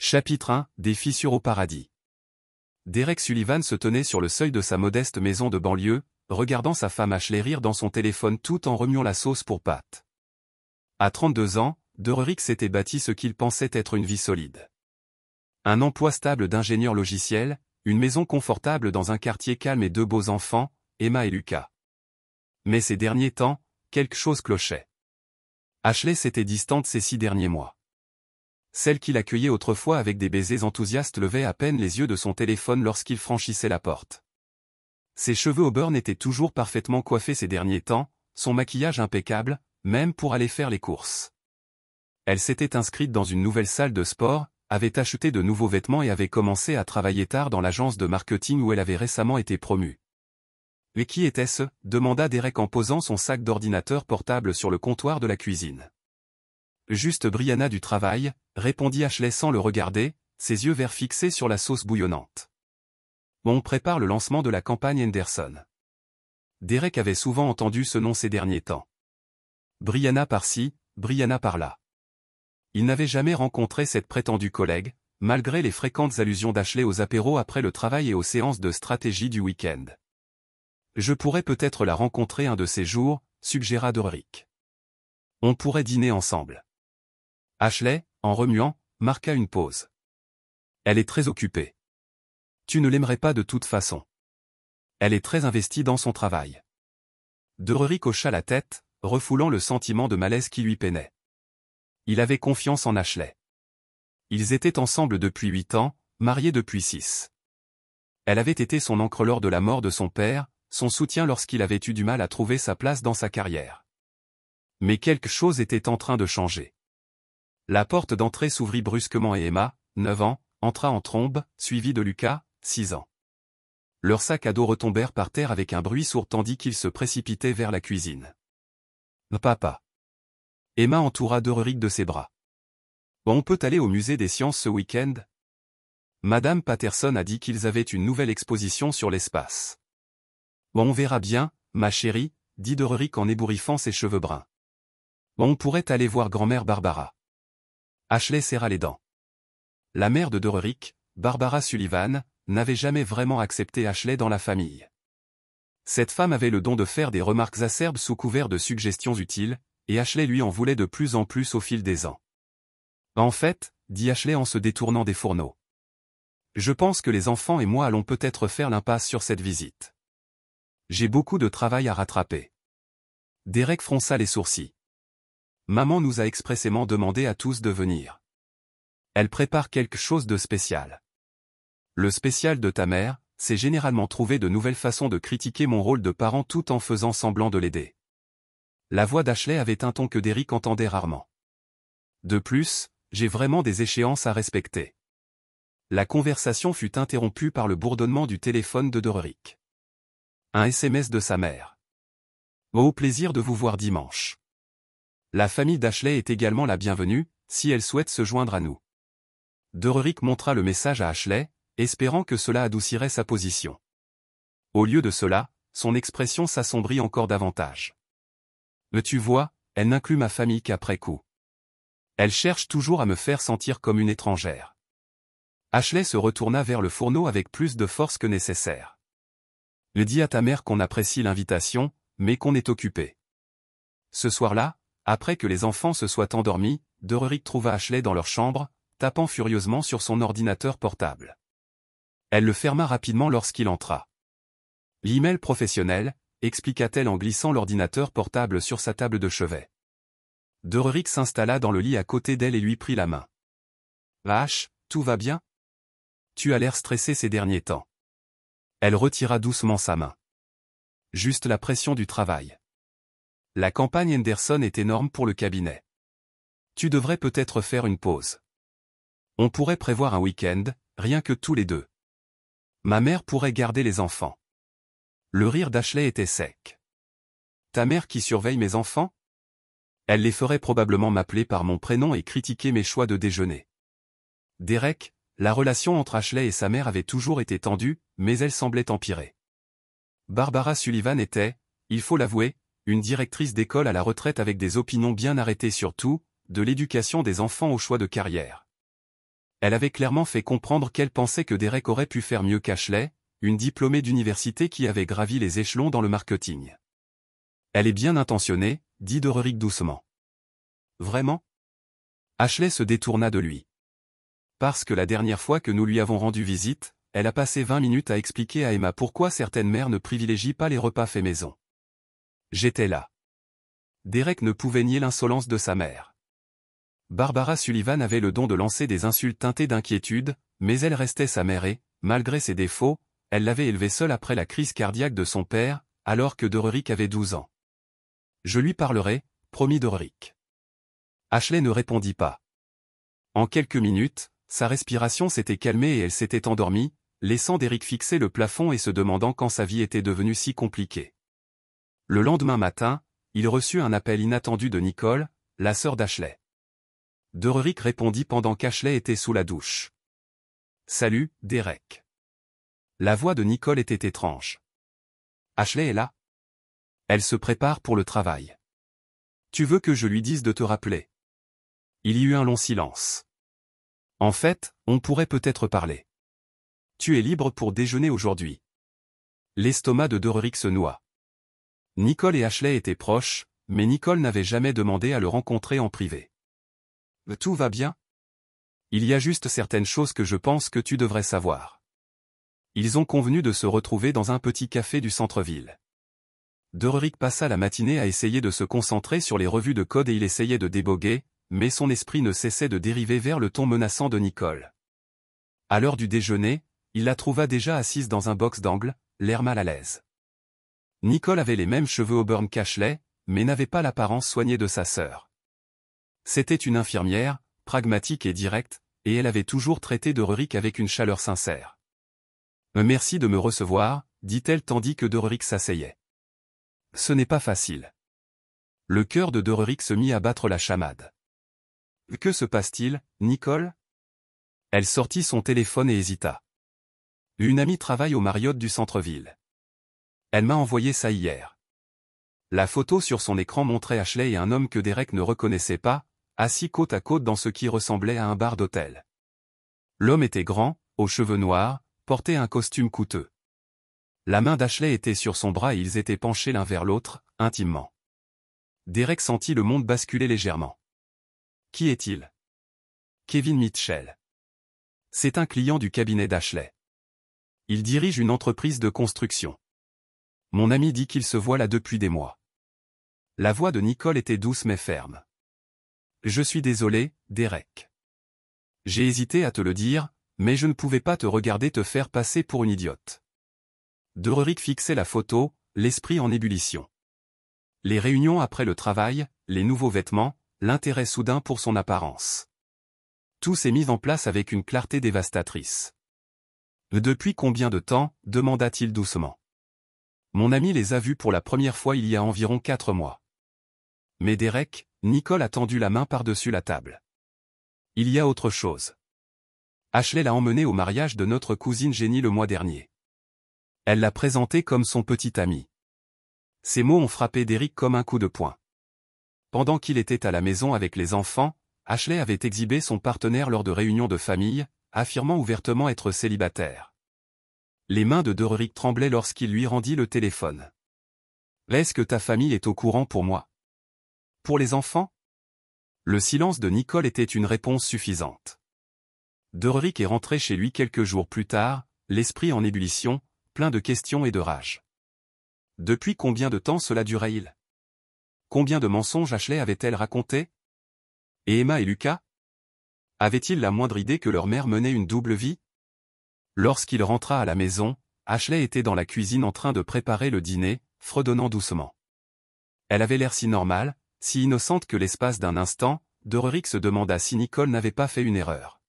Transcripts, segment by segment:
Chapitre 1, des fissures au paradis. Derek Sullivan se tenait sur le seuil de sa modeste maison de banlieue, regardant sa femme Ashley rire dans son téléphone tout en remuant la sauce pour pâtes. À 32 ans, Derek s'était bâti ce qu'il pensait être une vie solide. Un emploi stable d'ingénieur logiciel, une maison confortable dans un quartier calme et deux beaux enfants, Emma et Lucas. Mais ces derniers temps, quelque chose clochait. Ashley s'était distante ces 6 derniers mois. Celle qu'il accueillait autrefois avec des baisers enthousiastes levait à peine les yeux de son téléphone lorsqu'il franchissait la porte. Ses cheveux au beurre étaient toujours parfaitement coiffés ces derniers temps, son maquillage impeccable, même pour aller faire les courses. Elle s'était inscrite dans une nouvelle salle de sport, avait acheté de nouveaux vêtements et avait commencé à travailler tard dans l'agence de marketing où elle avait récemment été promue. « Et qui était-ce » demanda Derek en posant son sac d'ordinateur portable sur le comptoir de la cuisine. Juste Brianna du travail, répondit Ashley sans le regarder, ses yeux verts fixés sur la sauce bouillonnante. On prépare le lancement de la campagne Henderson. Derek avait souvent entendu ce nom ces derniers temps. Brianna par-ci, Brianna par-là. Il n'avait jamais rencontré cette prétendue collègue, malgré les fréquentes allusions d'Ashley aux apéros après le travail et aux séances de stratégie du week-end. Je pourrais peut-être la rencontrer un de ces jours, suggéra Derek. On pourrait dîner ensemble. Ashley, en remuant, marqua une pause. Elle est très occupée. Tu ne l'aimerais pas de toute façon. Elle est très investie dans son travail. Derek hocha la tête, refoulant le sentiment de malaise qui lui peinait. Il avait confiance en Ashley. Ils étaient ensemble depuis 8 ans, mariés depuis 6. Elle avait été son ancre lors de la mort de son père, son soutien lorsqu'il avait eu du mal à trouver sa place dans sa carrière. Mais quelque chose était en train de changer. La porte d'entrée s'ouvrit brusquement et Emma, 9 ans, entra en trombe, suivie de Lucas, 6 ans. Leurs sacs à dos retombèrent par terre avec un bruit sourd tandis qu'ils se précipitaient vers la cuisine. « Papa. » Emma entoura Derek de ses bras. « On peut aller au musée des sciences ce week-end » Madame Patterson a dit qu'ils avaient une nouvelle exposition sur l'espace. « On verra bien, ma chérie, » dit Derek en ébouriffant ses cheveux bruns. « On pourrait aller voir grand-mère Barbara. » Ashley serra les dents. La mère de Derek, Barbara Sullivan, n'avait jamais vraiment accepté Ashley dans la famille. Cette femme avait le don de faire des remarques acerbes sous couvert de suggestions utiles, et Ashley lui en voulait de plus en plus au fil des ans. En fait, dit Ashley en se détournant des fourneaux. Je pense que les enfants et moi allons peut-être faire l'impasse sur cette visite. J'ai beaucoup de travail à rattraper. Derek fronça les sourcils. Maman nous a expressément demandé à tous de venir. Elle prépare quelque chose de spécial. Le spécial de ta mère, c'est généralement trouver de nouvelles façons de critiquer mon rôle de parent tout en faisant semblant de l'aider. La voix d'Ashley avait un ton que Derek entendait rarement. De plus, j'ai vraiment des échéances à respecter. La conversation fut interrompue par le bourdonnement du téléphone de Derek. Un SMS de sa mère. Au plaisir de vous voir dimanche. La famille d'Ashley est également la bienvenue, si elle souhaite se joindre à nous. Derek montra le message à Ashley, espérant que cela adoucirait sa position. Au lieu de cela, son expression s'assombrit encore davantage. Mais tu vois, elle n'inclut ma famille qu'après coup. Elle cherche toujours à me faire sentir comme une étrangère. Ashley se retourna vers le fourneau avec plus de force que nécessaire. Dis à ta mère qu'on apprécie l'invitation, mais qu'on est occupé. Ce soir-là, après que les enfants se soient endormis, Derek trouva Ashley dans leur chambre, tapant furieusement sur son ordinateur portable. Elle le ferma rapidement lorsqu'il entra. L'email professionnel, expliqua-t-elle en glissant l'ordinateur portable sur sa table de chevet. Derek s'installa dans le lit à côté d'elle et lui prit la main. Ash, tout va bien? Tu as l'air stressé ces derniers temps. Elle retira doucement sa main. Juste la pression du travail. La campagne Henderson est énorme pour le cabinet. Tu devrais peut-être faire une pause. On pourrait prévoir un week-end, rien que tous les deux. Ma mère pourrait garder les enfants. Le rire d'Ashley était sec. Ta mère qui surveille mes enfants? Elle les ferait probablement m'appeler par mon prénom et critiquer mes choix de déjeuner. Derek, la relation entre Ashley et sa mère avait toujours été tendue, mais elle semblait empirer. Barbara Sullivan était, il faut l'avouer, une directrice d'école à la retraite avec des opinions bien arrêtées sur tout, de l'éducation des enfants au choix de carrière. Elle avait clairement fait comprendre qu'elle pensait que Derek aurait pu faire mieux qu'Ashley, une diplômée d'université qui avait gravi les échelons dans le marketing. Elle est bien intentionnée, dit Derek doucement. Vraiment? Ashley se détourna de lui. Parce que la dernière fois que nous lui avons rendu visite, elle a passé 20 minutes à expliquer à Emma pourquoi certaines mères ne privilégient pas les repas faits maison. J'étais là. Derek ne pouvait nier l'insolence de sa mère. Barbara Sullivan avait le don de lancer des insultes teintées d'inquiétude, mais elle restait sa mère et, malgré ses défauts, elle l'avait élevée seule après la crise cardiaque de son père, alors que Derek avait 12 ans. Je lui parlerai, promit Derek. Ashley ne répondit pas. En quelques minutes, sa respiration s'était calmée et elle s'était endormie, laissant Derek fixer le plafond et se demandant quand sa vie était devenue si compliquée. Le lendemain matin, il reçut un appel inattendu de Nicole, la sœur d'Ashley. Derek répondit pendant qu'Ashley était sous la douche. « Salut, Derek. » La voix de Nicole était étrange. « Ashley est là? Elle se prépare pour le travail. Tu veux que je lui dise de te rappeler? » Il y eut un long silence. « En fait, on pourrait peut-être parler. Tu es libre pour déjeuner aujourd'hui. » L'estomac de Derek se noua. Nicole et Ashley étaient proches, mais Nicole n'avait jamais demandé à le rencontrer en privé. « Tout va bien? Il y a juste certaines choses que je pense que tu devrais savoir. » Ils ont convenu de se retrouver dans un petit café du centre-ville. Derek passa la matinée à essayer de se concentrer sur les revues de code et il essayait de déboguer, mais son esprit ne cessait de dériver vers le ton menaçant de Nicole. À l'heure du déjeuner, il la trouva déjà assise dans un box d'angle, l'air mal à l'aise. Nicole avait les mêmes cheveux auburn qu'Ashley, mais n'avait pas l'apparence soignée de sa sœur. C'était une infirmière, pragmatique et directe, et elle avait toujours traité Derek avec une chaleur sincère. « Merci de me recevoir, dit-elle tandis que Derek s'asseyait. Ce n'est pas facile. Le cœur de Derek se mit à battre la chamade. Que se passe-t-il, Nicole? Elle sortit son téléphone et hésita. Une amie travaille au Marriott du centre-ville. Elle m'a envoyé ça hier. La photo sur son écran montrait Ashley et un homme que Derek ne reconnaissait pas, assis côte à côte dans ce qui ressemblait à un bar d'hôtel. L'homme était grand, aux cheveux noirs, portait un costume coûteux. La main d'Ashley était sur son bras et ils étaient penchés l'un vers l'autre, intimement. Derek sentit le monde basculer légèrement. Qui est-il? Kevin Mitchell. C'est un client du cabinet d'Ashley. Il dirige une entreprise de construction. Mon ami dit qu'il se voit là depuis des mois. La voix de Nicole était douce mais ferme. Je suis désolé, Derek. J'ai hésité à te le dire, mais je ne pouvais pas te regarder te faire passer pour une idiote. Derek fixait la photo, l'esprit en ébullition. Les réunions après le travail, les nouveaux vêtements, l'intérêt soudain pour son apparence. Tout s'est mis en place avec une clarté dévastatrice. Depuis combien de temps? Demanda-t-il doucement. Mon ami les a vus pour la première fois il y a environ 4 mois. Mais Derek, Nicole a tendu la main par-dessus la table. Il y a autre chose. Ashley l'a emmené au mariage de notre cousine Jenny le mois dernier. Elle l'a présenté comme son petit ami. Ces mots ont frappé Derek comme un coup de poing. Pendant qu'il était à la maison avec les enfants, Ashley avait exhibé son partenaire lors de réunions de famille, affirmant ouvertement être célibataire. Les mains de Derek tremblaient lorsqu'il lui rendit le téléphone. « Est-ce que ta famille est au courant pour moi? Pour les enfants ?» Le silence de Nicole était une réponse suffisante. Derek est rentré chez lui quelques jours plus tard, l'esprit en ébullition, plein de questions et de rage. Depuis combien de temps cela durait-il? Combien de mensonges Ashley avait-elle raconté? Et Emma et Lucas? Avaient-ils la moindre idée que leur mère menait une double vie? Lorsqu'il rentra à la maison, Ashley était dans la cuisine en train de préparer le dîner, fredonnant doucement. Elle avait l'air si normale, si innocente que l'espace d'un instant, Derek se demanda si Nicole n'avait pas fait une erreur.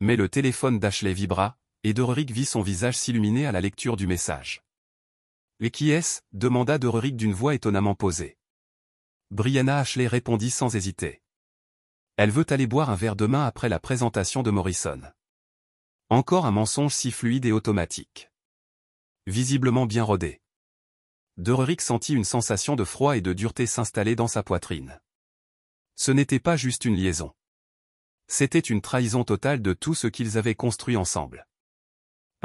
Mais le téléphone d'Ashley vibra, et Derek vit son visage s'illuminer à la lecture du message. « Et qui est-ce » demanda Derek d'une voix étonnamment posée. Brianna Ashley répondit sans hésiter. Elle veut aller boire un verre demain après la présentation de Morrison. Encore un mensonge si fluide et automatique. Visiblement bien rodé. Derek sentit une sensation de froid et de dureté s'installer dans sa poitrine. Ce n'était pas juste une liaison. C'était une trahison totale de tout ce qu'ils avaient construit ensemble.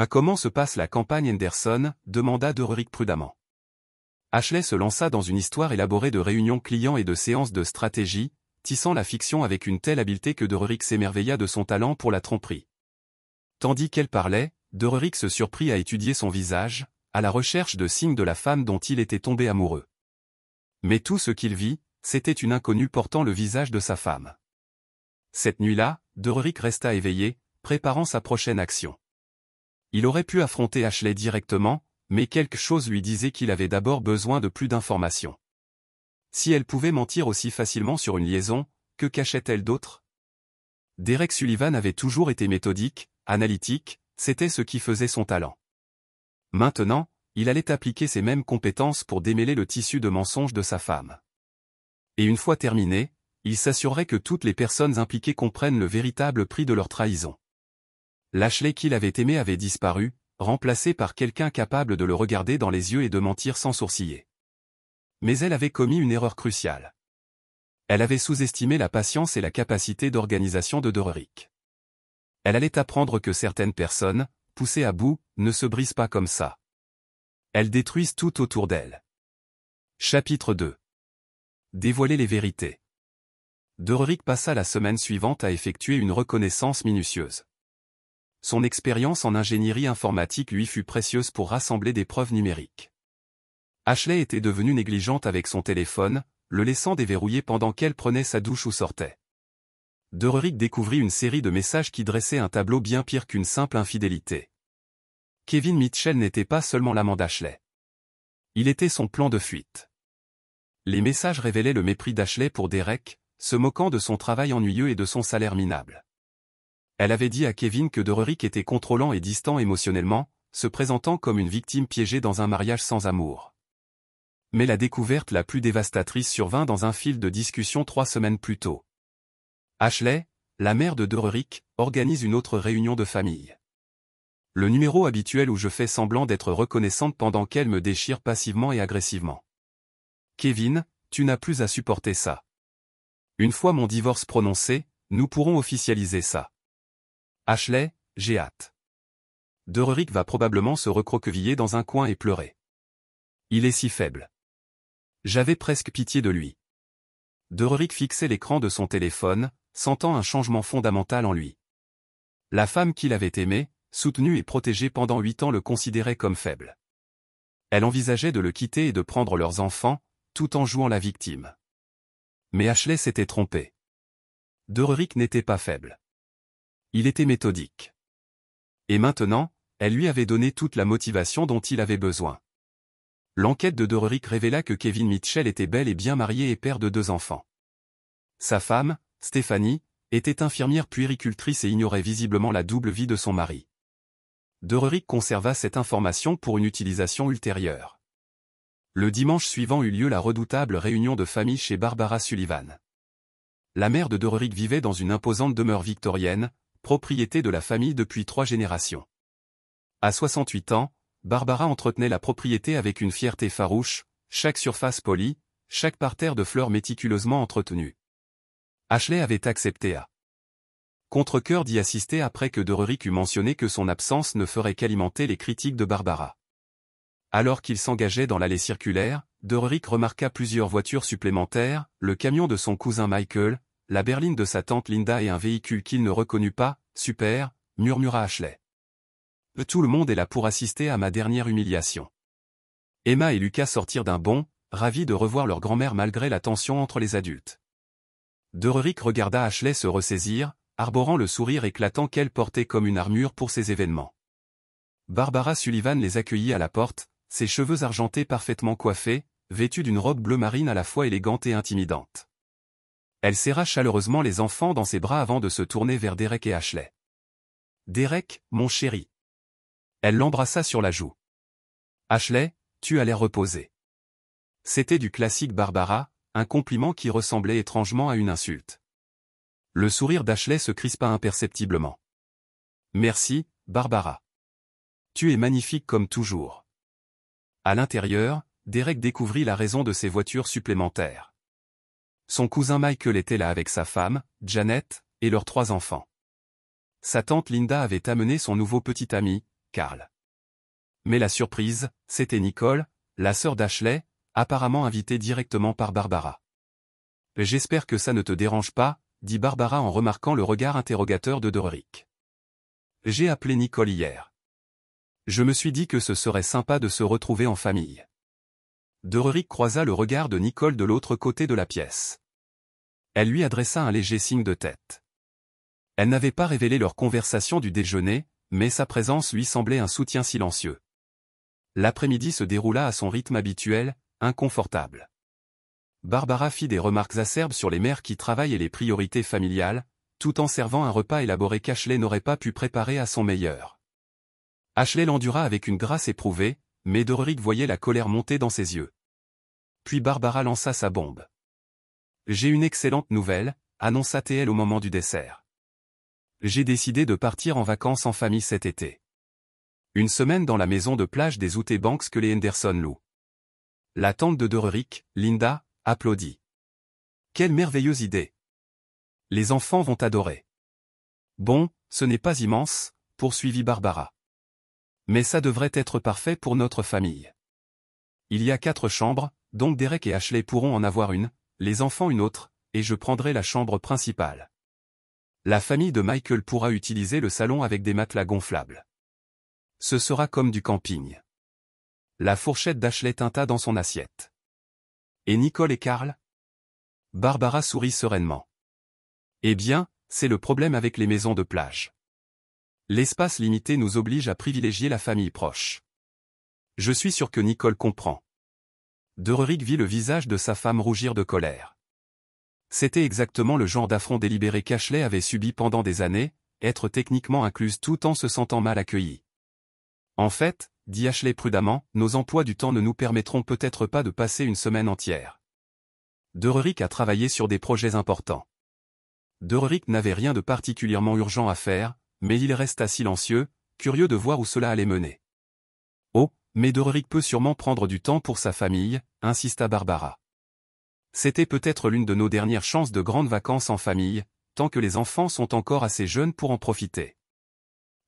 Comment se passe la campagne Henderson demanda Derrick prudemment. Ashley se lança dans une histoire élaborée de réunions clients et de séances de stratégie, tissant la fiction avec une telle habileté que Derrick s'émerveilla de son talent pour la tromperie. Tandis qu'elle parlait, Derrick se surprit à étudier son visage, à la recherche de signes de la femme dont il était tombé amoureux. Mais tout ce qu'il vit, c'était une inconnue portant le visage de sa femme. Cette nuit-là, Derrick resta éveillé, préparant sa prochaine action. Il aurait pu affronter Ashley directement, mais quelque chose lui disait qu'il avait d'abord besoin de plus d'informations. Si elle pouvait mentir aussi facilement sur une liaison, que cachait-elle d'autre? Derek Sullivan avait toujours été méthodique, analytique, c'était ce qui faisait son talent. Maintenant, il allait appliquer ces mêmes compétences pour démêler le tissu de mensonges de sa femme. Et une fois terminé, il s'assurerait que toutes les personnes impliquées comprennent le véritable prix de leur trahison. L'Ashley qu'il avait aimé avait disparu, remplacé par quelqu'un capable de le regarder dans les yeux et de mentir sans sourciller. Mais elle avait commis une erreur cruciale. Elle avait sous-estimé la patience et la capacité d'organisation de Derrick. Elle allait apprendre que certaines personnes, poussées à bout, ne se brisent pas comme ça. Elles détruisent tout autour d'elles. Chapitre 2. Dévoiler les vérités. Derrick passa la semaine suivante à effectuer une reconnaissance minutieuse. Son expérience en ingénierie informatique lui fut précieuse pour rassembler des preuves numériques. Ashley était devenue négligente avec son téléphone, le laissant déverrouillé pendant qu'elle prenait sa douche ou sortait. Derrick découvrit une série de messages qui dressaient un tableau bien pire qu'une simple infidélité. Kevin Mitchell n'était pas seulement l'amant d'Ashley. Il était son plan de fuite. Les messages révélaient le mépris d'Ashley pour Derek, se moquant de son travail ennuyeux et de son salaire minable. Elle avait dit à Kevin que Derrick était contrôlant et distant émotionnellement, se présentant comme une victime piégée dans un mariage sans amour. Mais la découverte la plus dévastatrice survint dans un fil de discussion 3 semaines plus tôt. Ashley, la mère de Derrick, organise une autre réunion de famille. Le numéro habituel où je fais semblant d'être reconnaissante pendant qu'elle me déchire passivement et agressivement. Kevin, tu n'as plus à supporter ça. Une fois mon divorce prononcé, nous pourrons officialiser ça. Ashley, j'ai hâte. Derrick va probablement se recroqueviller dans un coin et pleurer. Il est si faible. J'avais presque pitié de lui. Derrick fixait l'écran de son téléphone, sentant un changement fondamental en lui. La femme qu'il avait aimée, soutenue et protégée pendant 8 ans le considérait comme faible. Elle envisageait de le quitter et de prendre leurs enfants, tout en jouant la victime. Mais Ashley s'était trompée. Derrick n'était pas faible. Il était méthodique. Et maintenant, elle lui avait donné toute la motivation dont il avait besoin. L'enquête de Derrick révéla que Kevin Mitchell était bel et bien marié et père de 2 enfants. Sa femme, Stephanie, était infirmière puéricultrice et ignorait visiblement la double vie de son mari. Derrick conserva cette information pour une utilisation ultérieure. Le dimanche suivant eut lieu la redoutable réunion de famille chez Barbara Sullivan. La mère de Derrick vivait dans une imposante demeure victorienne, propriété de la famille depuis 3 générations. À 68 ans, Barbara entretenait la propriété avec une fierté farouche, chaque surface polie, chaque parterre de fleurs méticuleusement entretenu. Ashley avait accepté à contre-cœur d'y assister après que Derrick eut mentionné que son absence ne ferait qu'alimenter les critiques de Barbara. Alors qu'il s'engageait dans l'allée circulaire, Derrick remarqua plusieurs voitures supplémentaires, le camion de son cousin Michael, la berline de sa tante Linda et un véhicule qu'il ne reconnut pas. Super, murmura Ashley. Tout le monde est là pour assister à ma dernière humiliation. Emma et Lucas sortirent d'un bond, ravis de revoir leur grand-mère malgré la tension entre les adultes. Derrick regarda Ashley se ressaisir, arborant le sourire éclatant qu'elle portait comme une armure pour ces événements. Barbara Sullivan les accueillit à la porte, ses cheveux argentés parfaitement coiffés, vêtue d'une robe bleu marine à la fois élégante et intimidante. Elle serra chaleureusement les enfants dans ses bras avant de se tourner vers Derek et Ashley. « Derek, mon chéri. » Elle l'embrassa sur la joue. « Ashley, tu as l'air reposé. » C'était du classique Barbara, un compliment qui ressemblait étrangement à une insulte. Le sourire d'Ashley se crispa imperceptiblement. « Merci, Barbara. Tu es magnifique comme toujours. » À l'intérieur, Derek découvrit la raison de ces voitures supplémentaires. Son cousin Michael était là avec sa femme, Janet, et leurs 3 enfants. Sa tante Linda avait amené son nouveau petit ami, Carl. Mais la surprise, c'était Nicole, la sœur d'Ashley, apparemment invitée directement par Barbara. « J'espère que ça ne te dérange pas », dit Barbara en remarquant le regard interrogateur de Doric. « J'ai appelé Nicole hier. Je me suis dit que ce serait sympa de se retrouver en famille. » Doric croisa le regard de Nicole de l'autre côté de la pièce. Elle lui adressa un léger signe de tête. Elle n'avait pas révélé leur conversation du déjeuner, mais sa présence lui semblait un soutien silencieux. L'après-midi se déroula à son rythme habituel, inconfortable. Barbara fit des remarques acerbes sur les mères qui travaillent et les priorités familiales, tout en servant un repas élaboré qu'Ashley n'aurait pas pu préparer à son meilleur. Ashley l'endura avec une grâce éprouvée, mais Doric voyait la colère monter dans ses yeux. Puis Barbara lança sa bombe. « J'ai une excellente nouvelle », annonça-t-elle au moment du dessert. « J'ai décidé de partir en vacances en famille cet été. Une semaine dans la maison de plage des Outer Banks que les Henderson louent. » La tante de Doric, Linda, applaudit. « Quelle merveilleuse idée! Les enfants vont adorer. »« Bon, ce n'est pas immense, » poursuivit Barbara. « Mais ça devrait être parfait pour notre famille. Il y a 4 chambres, donc Derek et Ashley pourront en avoir une, les enfants une autre, et je prendrai la chambre principale. La famille de Michael pourra utiliser le salon avec des matelas gonflables. Ce sera comme du camping. » La fourchette d'Ashley tinta dans son assiette. « Et Nicole et Carl ?» Barbara sourit sereinement. « Eh bien, c'est le problème avec les maisons de plage. L'espace limité nous oblige à privilégier la famille proche. Je suis sûr que Nicole comprend. » Doric vit le visage de sa femme rougir de colère. C'était exactement le genre d'affront délibéré qu'Ashley avait subi pendant des années, être techniquement incluse tout en se sentant mal accueillie. « En fait, » dit Ashley prudemment, « nos emplois du temps ne nous permettront peut-être pas de passer une semaine entière. » Doric a travaillé sur des projets importants. Doric n'avait rien de particulièrement urgent à faire, mais il resta silencieux, curieux de voir où cela allait mener. « Oh, mais Doric peut sûrement prendre du temps pour sa famille, » insista Barbara. C'était peut-être l'une de nos dernières chances de grandes vacances en famille, tant que les enfants sont encore assez jeunes pour en profiter.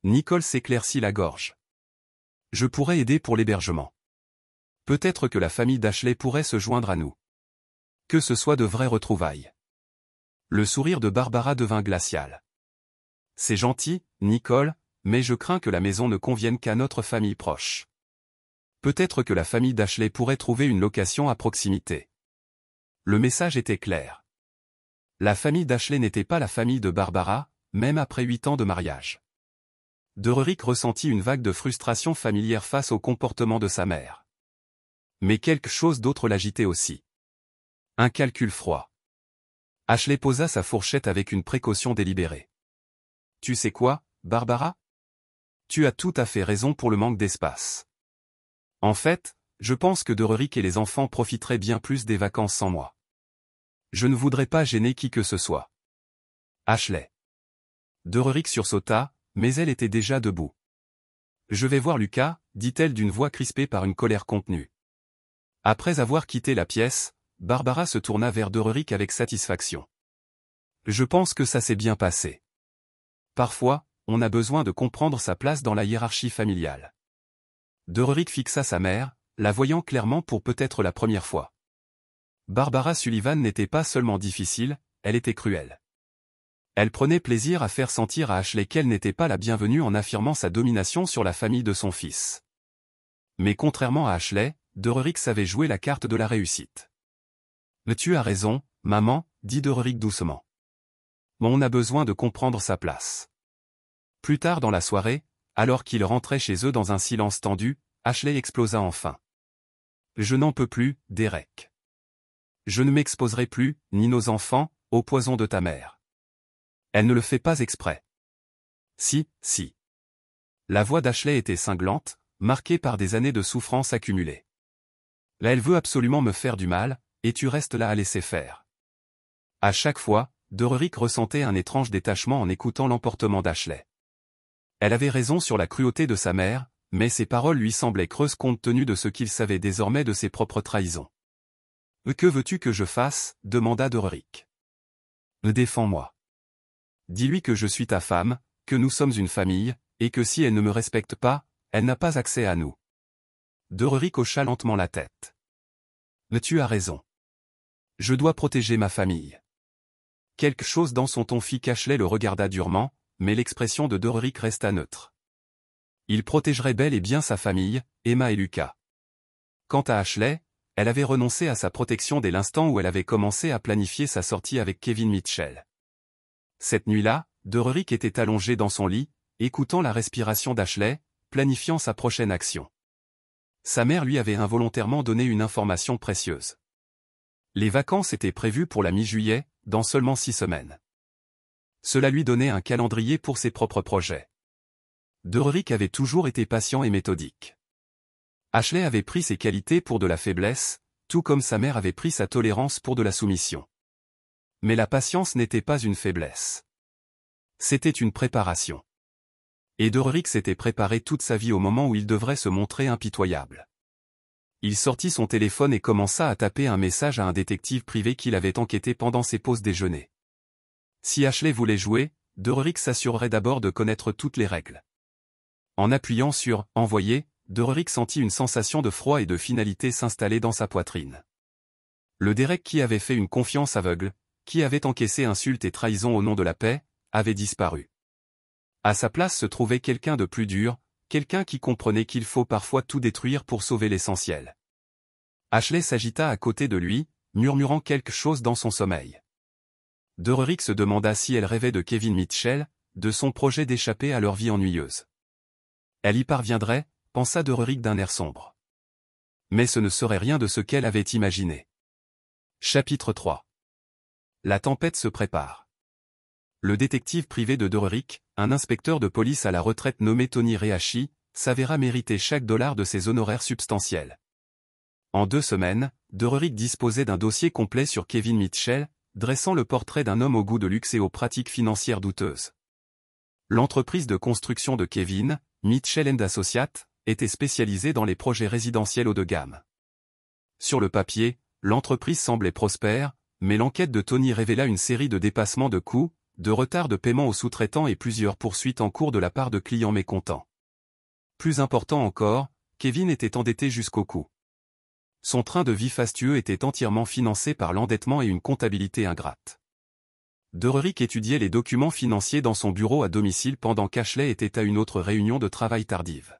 Nicole s'éclaircit la gorge. « Je pourrais aider pour l'hébergement. Peut-être que la famille d'Ashley pourrait se joindre à nous. Que ce soit de vraies retrouvailles. » Le sourire de Barbara devint glacial. « C'est gentil, Nicole, mais je crains que la maison ne convienne qu'à notre famille proche. Peut-être que la famille d'Ashley pourrait trouver une location à proximité. » Le message était clair. La famille d'Ashley n'était pas la famille de Barbara, même après 8 ans de mariage. Doric ressentit une vague de frustration familière face au comportement de sa mère. Mais quelque chose d'autre l'agitait aussi. Un calcul froid. Ashley posa sa fourchette avec une précaution délibérée. « Tu sais quoi, Barbara ? Tu as tout à fait raison pour le manque d'espace. En fait, je pense que Doric et les enfants profiteraient bien plus des vacances sans moi. Je ne voudrais pas gêner qui que ce soit. » Ashley. Doric sursauta, mais elle était déjà debout. « Je vais voir Lucas, » dit-elle d'une voix crispée par une colère contenue. Après avoir quitté la pièce, Barbara se tourna vers Doric avec satisfaction. « Je pense que ça s'est bien passé. Parfois, on a besoin de comprendre sa place dans la hiérarchie familiale. » Doric fixa sa mère, la voyant clairement pour peut-être la première fois. Barbara Sullivan n'était pas seulement difficile, elle était cruelle. Elle prenait plaisir à faire sentir à Ashley qu'elle n'était pas la bienvenue en affirmant sa domination sur la famille de son fils. Mais contrairement à Ashley, Doric savait jouer la carte de la réussite. « Mais tu as raison, maman, » dit Doric doucement. « On a besoin de comprendre sa place. » Plus tard dans la soirée, alors qu'ils rentraient chez eux dans un silence tendu, Ashley explosa enfin. « Je n'en peux plus, Derek. Je ne m'exposerai plus, ni nos enfants, au poison de ta mère. Elle ne le fait pas exprès. »« Si, si. » La voix d'Ashley était cinglante, marquée par des années de souffrance accumulées. « Là, elle veut absolument me faire du mal, et tu restes là à laisser faire. » À chaque fois, Doric ressentait un étrange détachement en écoutant l'emportement d'Ashley. Elle avait raison sur la cruauté de sa mère, mais ses paroles lui semblaient creuses compte tenu de ce qu'il savait désormais de ses propres trahisons. « Que veux-tu que je fasse ?» demanda Doric. « Défends-moi. » Dis-lui que je suis ta femme, que nous sommes une famille, et que si elle ne me respecte pas, elle n'a pas accès à nous. Dererik hocha lentement la tête. Tu as raison. Je dois protéger ma famille. Quelque chose dans son ton fit qu'Ashley le regarda durement, mais l'expression de Dererik resta neutre. Il protégerait bel et bien sa famille, Emma et Lucas. Quant à Ashley, elle avait renoncé à sa protection dès l'instant où elle avait commencé à planifier sa sortie avec Kevin Mitchell. Cette nuit-là, Dererik était allongé dans son lit, écoutant la respiration d'Ashley, planifiant sa prochaine action. Sa mère lui avait involontairement donné une information précieuse. Les vacances étaient prévues pour la mi-juillet, dans seulement 6 semaines. Cela lui donnait un calendrier pour ses propres projets. Dererik avait toujours été patient et méthodique. Ashley avait pris ses qualités pour de la faiblesse, tout comme sa mère avait pris sa tolérance pour de la soumission. Mais la patience n'était pas une faiblesse. C'était une préparation. Et Dererik s'était préparé toute sa vie au moment où il devrait se montrer impitoyable. Il sortit son téléphone et commença à taper un message à un détective privé qu'il avait enquêté pendant ses pauses déjeuner. Si Ashley voulait jouer, Dererik s'assurerait d'abord de connaître toutes les règles. En appuyant sur « Envoyer », Dererik sentit une sensation de froid et de finalité s'installer dans sa poitrine. Le Derek qui avait fait une confiance aveugle, qui avait encaissé insultes et trahison au nom de la paix, avait disparu. À sa place se trouvait quelqu'un de plus dur, quelqu'un qui comprenait qu'il faut parfois tout détruire pour sauver l'essentiel. Ashley s'agita à côté de lui, murmurant quelque chose dans son sommeil. Dererik se demanda si elle rêvait de Kevin Mitchell, de son projet d'échapper à leur vie ennuyeuse. Elle y parviendrait, pensa Dererik d'un air sombre. Mais ce ne serait rien de ce qu'elle avait imaginé. Chapitre 3. La tempête se prépare. Le détective privé de Dererik, un inspecteur de police à la retraite nommé Tony Rehashi, s'avéra mériter chaque dollar de ses honoraires substantiels. En 2 semaines, Dererik disposait d'un dossier complet sur Kevin Mitchell, dressant le portrait d'un homme au goût de luxe et aux pratiques financières douteuses. L'entreprise de construction de Kevin, Mitchell & Associates, était spécialisée dans les projets résidentiels haut de gamme. Sur le papier, l'entreprise semblait prospère, mais l'enquête de Tony révéla une série de dépassements de coûts, de retards de paiement aux sous-traitants et plusieurs poursuites en cours de la part de clients mécontents. Plus important encore, Kevin était endetté jusqu'au cou. Son train de vie fastueux était entièrement financé par l'endettement et une comptabilité ingrate. Dererik étudiait les documents financiers dans son bureau à domicile pendant qu'Ashley était à une autre réunion de travail tardive.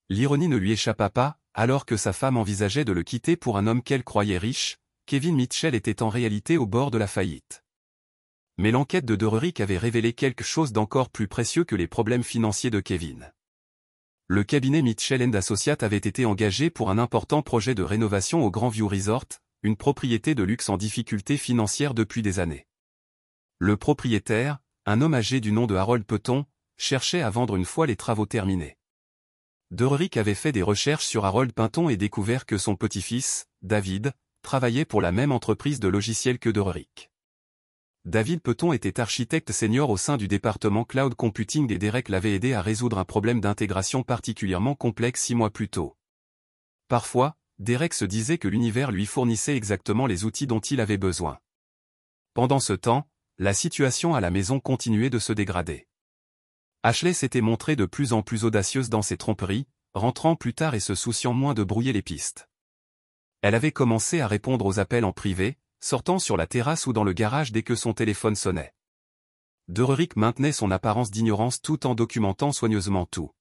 L'ironie ne lui échappa pas, alors que sa femme envisageait de le quitter pour un homme qu'elle croyait riche, Kevin Mitchell était en réalité au bord de la faillite. Mais l'enquête de Dererik avait révélé quelque chose d'encore plus précieux que les problèmes financiers de Kevin. Le cabinet Mitchell & Associates avait été engagé pour un important projet de rénovation au Grandview Resort, une propriété de luxe en difficulté financière depuis des années. Le propriétaire, un homme âgé du nom de Harold Peton, cherchait à vendre une fois les travaux terminés. Dererik avait fait des recherches sur Harold Peton et découvert que son petit-fils, David, travaillait pour la même entreprise de logiciels que Dererik. David Peton était architecte senior au sein du département Cloud Computing et Derek l'avait aidé à résoudre un problème d'intégration particulièrement complexe 6 mois plus tôt. Parfois, Derek se disait que l'univers lui fournissait exactement les outils dont il avait besoin. Pendant ce temps, la situation à la maison continuait de se dégrader. Ashley s'était montrée de plus en plus audacieuse dans ses tromperies, rentrant plus tard et se souciant moins de brouiller les pistes. Elle avait commencé à répondre aux appels en privé, sortant sur la terrasse ou dans le garage dès que son téléphone sonnait. Dererik maintenait son apparence d'ignorance tout en documentant soigneusement tout.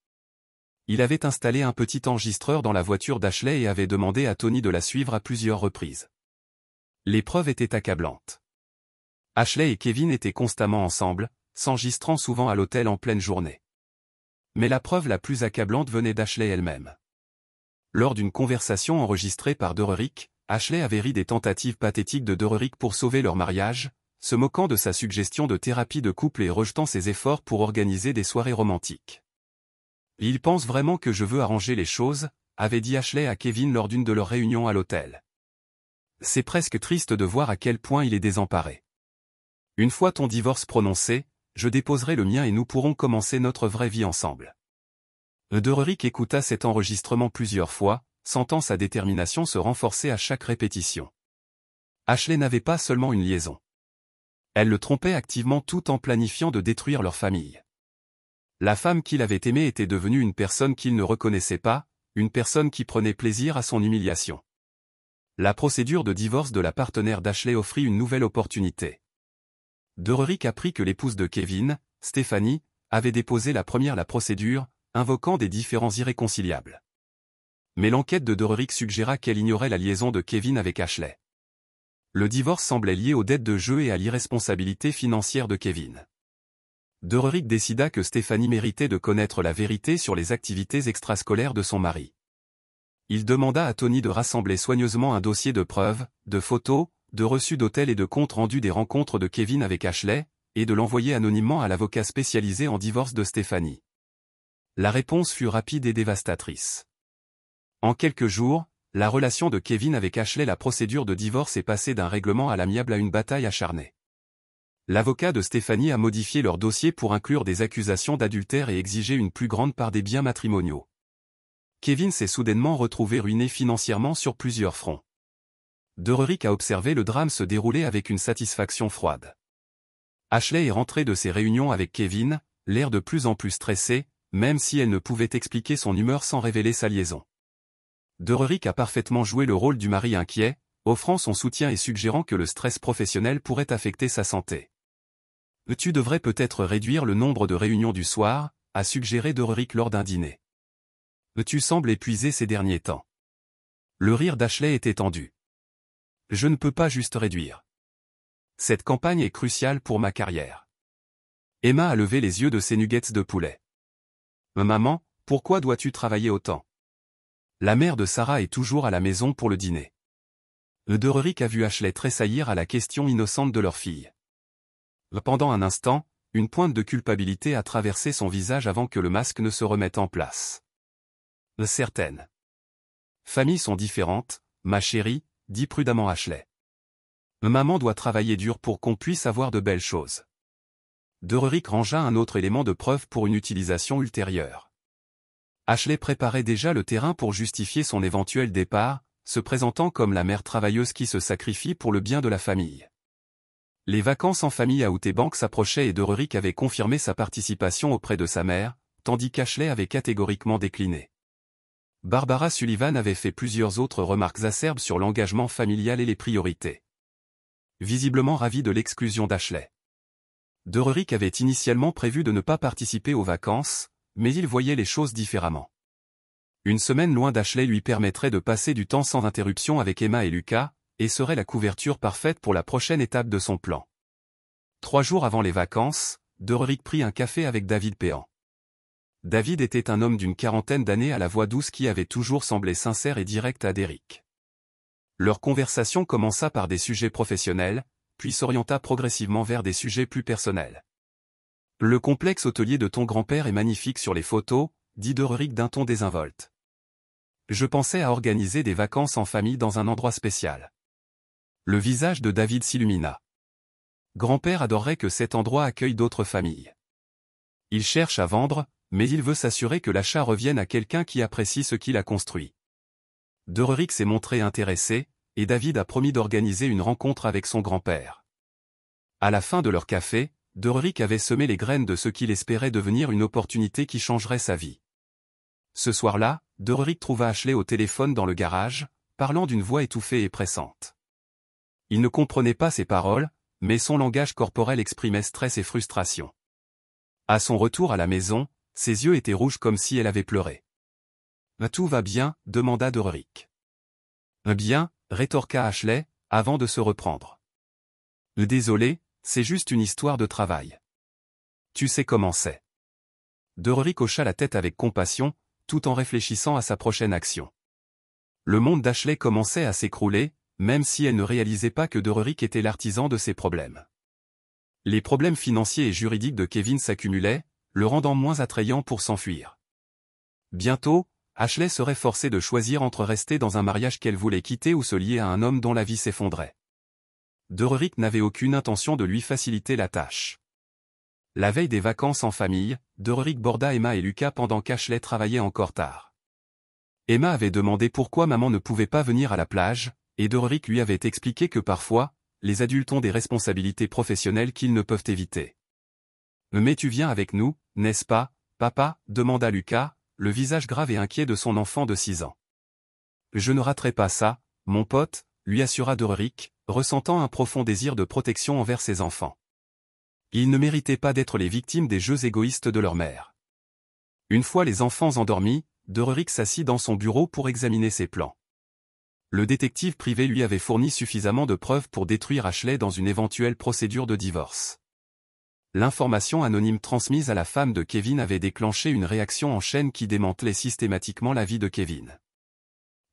Il avait installé un petit enregistreur dans la voiture d'Ashley et avait demandé à Tony de la suivre à plusieurs reprises. Les preuves étaient accablantes. Ashley et Kevin étaient constamment ensemble, s'enregistrant souvent à l'hôtel en pleine journée. Mais la preuve la plus accablante venait d'Ashley elle-même. Lors d'une conversation enregistrée par Dererik, Ashley avait ri des tentatives pathétiques de Dererik pour sauver leur mariage, se moquant de sa suggestion de thérapie de couple et rejetant ses efforts pour organiser des soirées romantiques. « Il pense vraiment que je veux arranger les choses », avait dit Ashley à Kevin lors d'une de leurs réunions à l'hôtel. « C'est presque triste de voir à quel point il est désemparé. Une fois ton divorce prononcé, je déposerai le mien et nous pourrons commencer notre vraie vie ensemble. » Dererik écouta cet enregistrement plusieurs fois, sentant sa détermination se renforcer à chaque répétition. Ashley n'avait pas seulement une liaison. Elle le trompait activement tout en planifiant de détruire leur famille. La femme qu'il avait aimée était devenue une personne qu'il ne reconnaissait pas, une personne qui prenait plaisir à son humiliation. La procédure de divorce de la partenaire d'Ashley offrit une nouvelle opportunité. Dererik apprit que l'épouse de Kevin, Stephanie, avait déposé la procédure, invoquant des différends irréconciliables. Mais l'enquête de Dererik suggéra qu'elle ignorait la liaison de Kevin avec Ashley. Le divorce semblait lié aux dettes de jeu et à l'irresponsabilité financière de Kevin. Dererik décida que Stephanie méritait de connaître la vérité sur les activités extrascolaires de son mari. Il demanda à Tony de rassembler soigneusement un dossier de preuves, de photos, de reçus d'hôtel et de comptes rendus des rencontres de Kevin avec Ashley, et de l'envoyer anonymement à l'avocat spécialisé en divorce de Stephanie. La réponse fut rapide et dévastatrice. En quelques jours, la relation de Kevin avec Ashley, la procédure de divorce est passée d'un règlement à l'amiable à une bataille acharnée. L'avocat de Stephanie a modifié leur dossier pour inclure des accusations d'adultère et exiger une plus grande part des biens matrimoniaux. Kevin s'est soudainement retrouvé ruiné financièrement sur plusieurs fronts. Dererik a observé le drame se dérouler avec une satisfaction froide. Ashley est rentrée de ses réunions avec Kevin, l'air de plus en plus stressé, même si elle ne pouvait expliquer son humeur sans révéler sa liaison. Dererik a parfaitement joué le rôle du mari inquiet, offrant son soutien et suggérant que le stress professionnel pourrait affecter sa santé. « Tu devrais peut-être réduire le nombre de réunions du soir », a suggéré Dererik lors d'un dîner. « Tu sembles épuisé ces derniers temps. » Le rire d'Ashley était tendu. « Je ne peux pas juste réduire. Cette campagne est cruciale pour ma carrière. » Emma a levé les yeux de ses nuggets de poulet. « Maman, pourquoi dois-tu travailler autant ? » La mère de Sarah est toujours à la maison pour le dîner. Dererik a vu Ashley tressaillir à la question innocente de leur fille. Pendant un instant, une pointe de culpabilité a traversé son visage avant que le masque ne se remette en place. Certaines familles sont différentes, ma chérie, dit prudemment Ashley. Maman doit travailler dur pour qu'on puisse avoir de belles choses. Dererik rangea un autre élément de preuve pour une utilisation ultérieure. Ashley préparait déjà le terrain pour justifier son éventuel départ, se présentant comme la mère travailleuse qui se sacrifie pour le bien de la famille. Les vacances en famille à Outebank s'approchaient et Dererik avait confirmé sa participation auprès de sa mère, tandis qu'Ashley avait catégoriquement décliné. Barbara Sullivan avait fait plusieurs autres remarques acerbes sur l'engagement familial et les priorités. Visiblement ravi de l'exclusion d'Ashley. Dererik avait initialement prévu de ne pas participer aux vacances, mais il voyait les choses différemment. Une semaine loin d'Ashley lui permettrait de passer du temps sans interruption avec Emma et Lucas, et serait la couverture parfaite pour la prochaine étape de son plan. 3 jours avant les vacances, Dererik prit un café avec David Péan. David était un homme d'une quarantaine d'années à la voix douce qui avait toujours semblé sincère et direct à Derek. Leur conversation commença par des sujets professionnels, puis s'orienta progressivement vers des sujets plus personnels. « Le complexe hôtelier de ton grand-père est magnifique sur les photos », dit Dererik d'un ton désinvolte. « Je pensais à organiser des vacances en famille dans un endroit spécial. » Le visage de David s'illumina. Grand-père adorerait que cet endroit accueille d'autres familles. Il cherche à vendre, mais il veut s'assurer que l'achat revienne à quelqu'un qui apprécie ce qu'il a construit. Dererik s'est montré intéressé, et David a promis d'organiser une rencontre avec son grand-père. À la fin de leur café, Dererik avait semé les graines de ce qu'il espérait devenir une opportunité qui changerait sa vie. Ce soir-là, Dererik trouva Ashley au téléphone dans le garage, parlant d'une voix étouffée et pressante. Il ne comprenait pas ses paroles, mais son langage corporel exprimait stress et frustration. À son retour à la maison, ses yeux étaient rouges comme si elle avait pleuré. « Tout va bien ?» demanda Dererik. « Bien », rétorqua Ashley, avant de se reprendre. « Désolé, c'est juste une histoire de travail. Tu sais comment c'est. » Dererik hocha la tête avec compassion, tout en réfléchissant à sa prochaine action. Le monde d'Ashley commençait à s'écrouler, même si elle ne réalisait pas que Dererik était l'artisan de ses problèmes. Les problèmes financiers et juridiques de Kevin s'accumulaient, le rendant moins attrayant pour s'enfuir. Bientôt, Ashley serait forcée de choisir entre rester dans un mariage qu'elle voulait quitter ou se lier à un homme dont la vie s'effondrait. Dererik n'avait aucune intention de lui faciliter la tâche. La veille des vacances en famille, Dererik borda Emma et Lucas pendant qu'Ashley travaillait encore tard. Emma avait demandé pourquoi maman ne pouvait pas venir à la plage, et Dererik lui avait expliqué que parfois, les adultes ont des responsabilités professionnelles qu'ils ne peuvent éviter. Mais tu viens avec nous, n'est-ce pas, papa, demanda Lucas, le visage grave et inquiet de son enfant de 6 ans. Je ne raterai pas ça, mon pote, lui assura Doric, ressentant un profond désir de protection envers ses enfants. Ils ne méritaient pas d'être les victimes des jeux égoïstes de leur mère. Une fois les enfants endormis, Doric s'assit dans son bureau pour examiner ses plans. Le détective privé lui avait fourni suffisamment de preuves pour détruire Ashley dans une éventuelle procédure de divorce. L'information anonyme transmise à la femme de Kevin avait déclenché une réaction en chaîne qui démantelait systématiquement la vie de Kevin.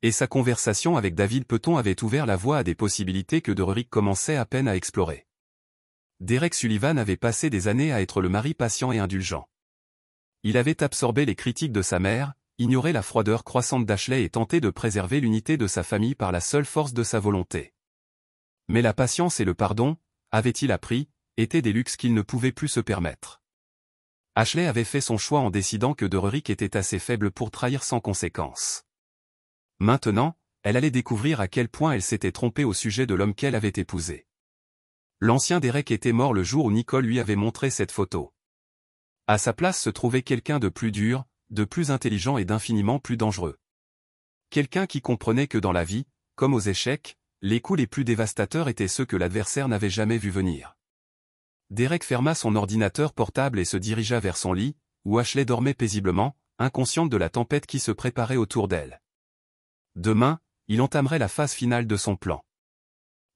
Et sa conversation avec David Peton avait ouvert la voie à des possibilités que Doric commençait à peine à explorer. Derek Sullivan avait passé des années à être le mari patient et indulgent. Il avait absorbé les critiques de sa mère, ignoré la froideur croissante d'Ashley et tenté de préserver l'unité de sa famille par la seule force de sa volonté. Mais la patience et le pardon, avait-il appris, étaient des luxes qu'il ne pouvait plus se permettre. Ashley avait fait son choix en décidant que Doric était assez faible pour trahir sans conséquence. Maintenant, elle allait découvrir à quel point elle s'était trompée au sujet de l'homme qu'elle avait épousé. L'ancien Derek était mort le jour où Nicole lui avait montré cette photo. À sa place se trouvait quelqu'un de plus dur, de plus intelligent et d'infiniment plus dangereux. Quelqu'un qui comprenait que dans la vie, comme aux échecs, les coups les plus dévastateurs étaient ceux que l'adversaire n'avait jamais vus venir. Derek ferma son ordinateur portable et se dirigea vers son lit, où Ashley dormait paisiblement, inconsciente de la tempête qui se préparait autour d'elle. Demain, il entamerait la phase finale de son plan.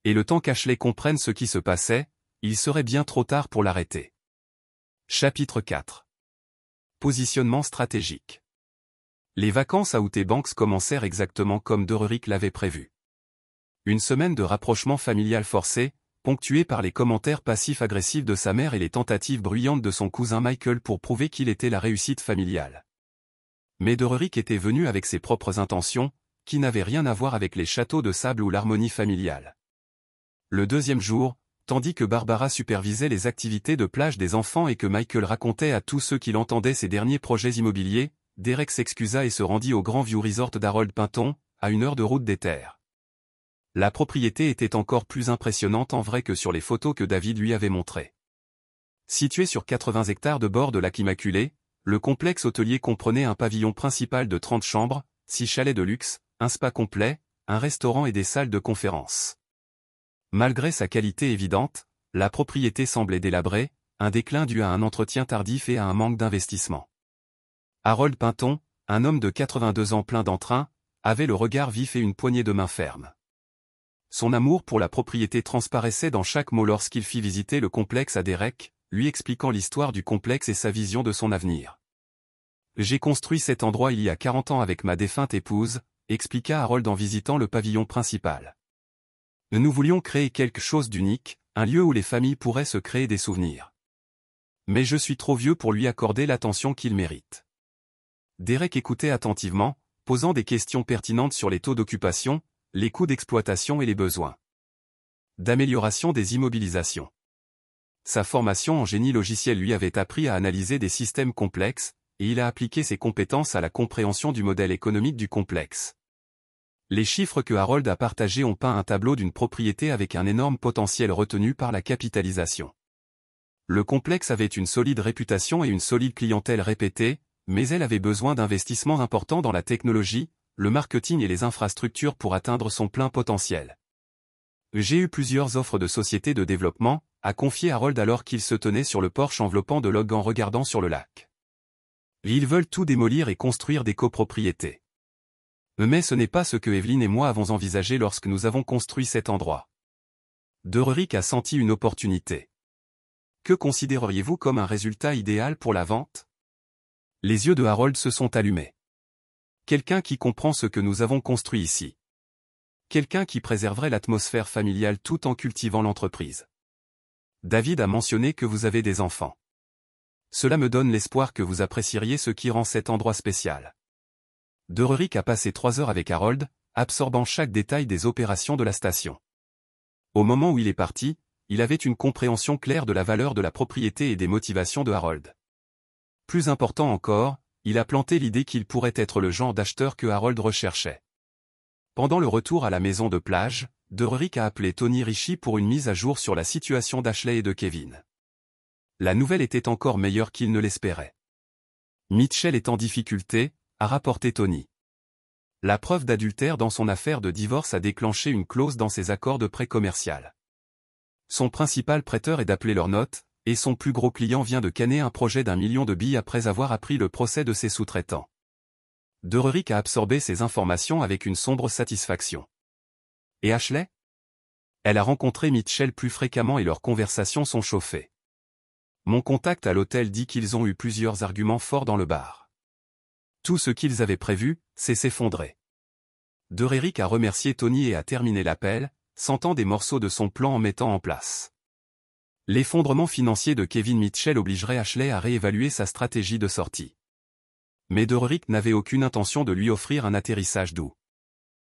Et le temps qu'Ashley comprenne ce qui se passait, il serait bien trop tard pour l'arrêter. Chapitre 4. Positionnement stratégique. Les vacances à Outer Banks commencèrent exactement comme Doric l'avait prévu. Une semaine de rapprochement familial forcé, ponctuée par les commentaires passifs-agressifs de sa mère et les tentatives bruyantes de son cousin Michael pour prouver qu'il était la réussite familiale. Mais Doric était venu avec ses propres intentions, qui n'avaient rien à voir avec les châteaux de sable ou l'harmonie familiale. Le deuxième jour, tandis que Barbara supervisait les activités de plage des enfants et que Michael racontait à tous ceux qui l'entendaient ses derniers projets immobiliers, Derek s'excusa et se rendit au Grand View Resort d'Harold Pinton, à 1 heure de route des terres. La propriété était encore plus impressionnante en vrai que sur les photos que David lui avait montrées. Situé sur 80 hectares de bord de lac Immaculé, le complexe hôtelier comprenait un pavillon principal de 30 chambres, 6 chalets de luxe, un spa complet, un restaurant et des salles de conférence. Malgré sa qualité évidente, la propriété semblait délabrée, un déclin dû à un entretien tardif et à un manque d'investissement. Harold Pinton, un homme de 82 ans plein d'entrain, avait le regard vif et une poignée de main ferme. Son amour pour la propriété transparaissait dans chaque mot lorsqu'il fit visiter le complexe à Derek, lui expliquant l'histoire du complexe et sa vision de son avenir. « J'ai construit cet endroit il y a 40 ans avec ma défunte épouse », expliqua Harold en visitant le pavillon principal. Nous voulions créer quelque chose d'unique, un lieu où les familles pourraient se créer des souvenirs. Mais je suis trop vieux pour lui accorder l'attention qu'il mérite. Derek écoutait attentivement, posant des questions pertinentes sur les taux d'occupation, les coûts d'exploitation et les besoins d'amélioration des immobilisations. Sa formation en génie logiciel lui avait appris à analyser des systèmes complexes, et il a appliqué ses compétences à la compréhension du modèle économique du complexe. Les chiffres que Harold a partagés ont peint un tableau d'une propriété avec un énorme potentiel retenu par la capitalisation. Le complexe avait une solide réputation et une solide clientèle répétée, mais elle avait besoin d'investissements importants dans la technologie, le marketing et les infrastructures pour atteindre son plein potentiel. J'ai eu plusieurs offres de sociétés de développement, a confié Harold alors qu'il se tenait sur le porche enveloppant de log en regardant sur le lac. Ils veulent tout démolir et construire des copropriétés. Mais ce n'est pas ce que Evelyn et moi avons envisagé lorsque nous avons construit cet endroit. Doric a senti une opportunité. Que considéreriez-vous comme un résultat idéal pour la vente? Les yeux de Harold se sont allumés. Quelqu'un qui comprend ce que nous avons construit ici. Quelqu'un qui préserverait l'atmosphère familiale tout en cultivant l'entreprise. David a mentionné que vous avez des enfants. Cela me donne l'espoir que vous apprécieriez ce qui rend cet endroit spécial. Doric a passé 3 heures avec Harold, absorbant chaque détail des opérations de la station. Au moment où il est parti, il avait une compréhension claire de la valeur de la propriété et des motivations de Harold. Plus important encore, il a planté l'idée qu'il pourrait être le genre d'acheteur que Harold recherchait. Pendant le retour à la maison de plage, Derrick a appelé Tony Richie pour une mise à jour sur la situation d'Ashley et de Kevin. La nouvelle était encore meilleure qu'il ne l'espérait. Mitchell est en difficulté, a rapporté Tony. La preuve d'adultère dans son affaire de divorce a déclenché une clause dans ses accords de prêt commercial. Son principal prêteur est d'appeler leur note, et son plus gros client vient de canner un projet d'1 million de billes après avoir appris le procès de ses sous-traitants. Derrick a absorbé ces informations avec une sombre satisfaction. Et Ashley? Elle a rencontré Mitchell plus fréquemment et leurs conversations sont chauffées. Mon contact à l'hôtel dit qu'ils ont eu plusieurs arguments forts dans le bar. Tout ce qu'ils avaient prévu, c'est s'effondrer. Derrick a remercié Tony et a terminé l'appel, sentant des morceaux de son plan en mettant en place. L'effondrement financier de Kevin Mitchell obligerait Ashley à réévaluer sa stratégie de sortie. Mais Derrick n'avait aucune intention de lui offrir un atterrissage doux.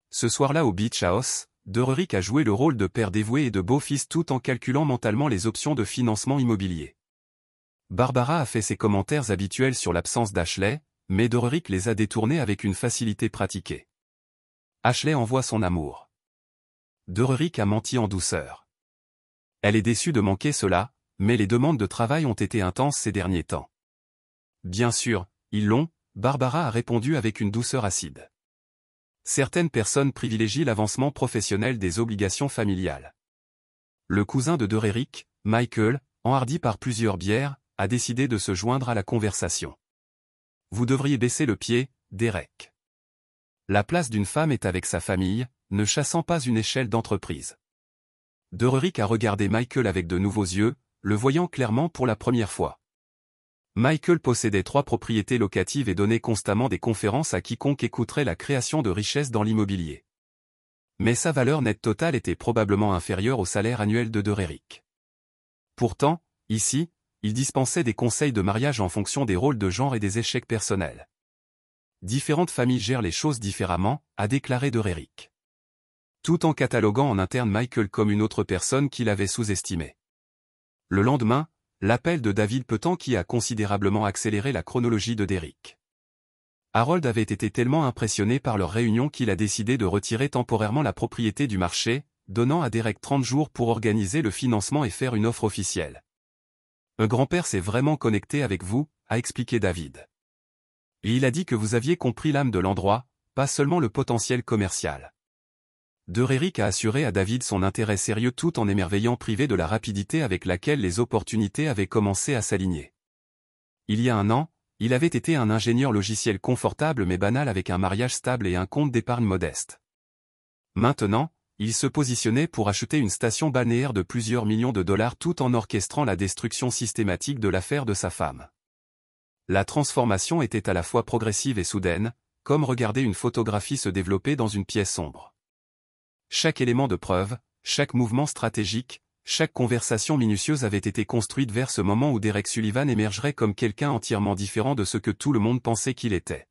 Ce soir-là au Beach House, Derrick a joué le rôle de père dévoué et de beau-fils tout en calculant mentalement les options de financement immobilier. Barbara a fait ses commentaires habituels sur l'absence d'Ashley, mais Derrick les a détournés avec une facilité pratiquée. Ashley envoie son amour. Derrick a menti en douceur. Elle est déçue de manquer cela, mais les demandes de travail ont été intenses ces derniers temps. Bien sûr, ils l'ont, Barbara a répondu avec une douceur acide. Certaines personnes privilégient l'avancement professionnel des obligations familiales. Le cousin de Derrick, Michael, enhardi par plusieurs bières, a décidé de se joindre à la conversation. Vous devriez baisser le pied, Derek. La place d'une femme est avec sa famille, ne chassant pas une échelle d'entreprise. Derrick a regardé Michael avec de nouveaux yeux, le voyant clairement pour la première fois. Michael possédait 3 propriétés locatives et donnait constamment des conférences à quiconque écouterait la création de richesses dans l'immobilier. Mais sa valeur nette totale était probablement inférieure au salaire annuel de Derrick. Pourtant, ici, il dispensait des conseils de mariage en fonction des rôles de genre et des échecs personnels. Différentes familles gèrent les choses différemment, a déclaré Derrick. Tout en cataloguant en interne Michael comme une autre personne qu'il avait sous-estimée. Le lendemain, l'appel de David Petan qui a considérablement accéléré la chronologie de Derrick. Harold avait été tellement impressionné par leur réunion qu'il a décidé de retirer temporairement la propriété du marché, donnant à Derek 30 jours pour organiser le financement et faire une offre officielle. Un grand-père s'est vraiment connecté avec vous, a expliqué David. Et il a dit que vous aviez compris l'âme de l'endroit, pas seulement le potentiel commercial. Derrick a assuré à David son intérêt sérieux tout en émerveillant privé de la rapidité avec laquelle les opportunités avaient commencé à s'aligner. Il y a 1 an, il avait été un ingénieur logiciel confortable mais banal avec un mariage stable et un compte d'épargne modeste. Maintenant, il se positionnait pour acheter une station balnéaire de plusieurs millions de dollars tout en orchestrant la destruction systématique de l'affaire de sa femme. La transformation était à la fois progressive et soudaine, comme regarder une photographie se développer dans une pièce sombre. Chaque élément de preuve, chaque mouvement stratégique, chaque conversation minutieuse avait été construite vers ce moment où Derek Sullivan émergerait comme quelqu'un entièrement différent de ce que tout le monde pensait qu'il était.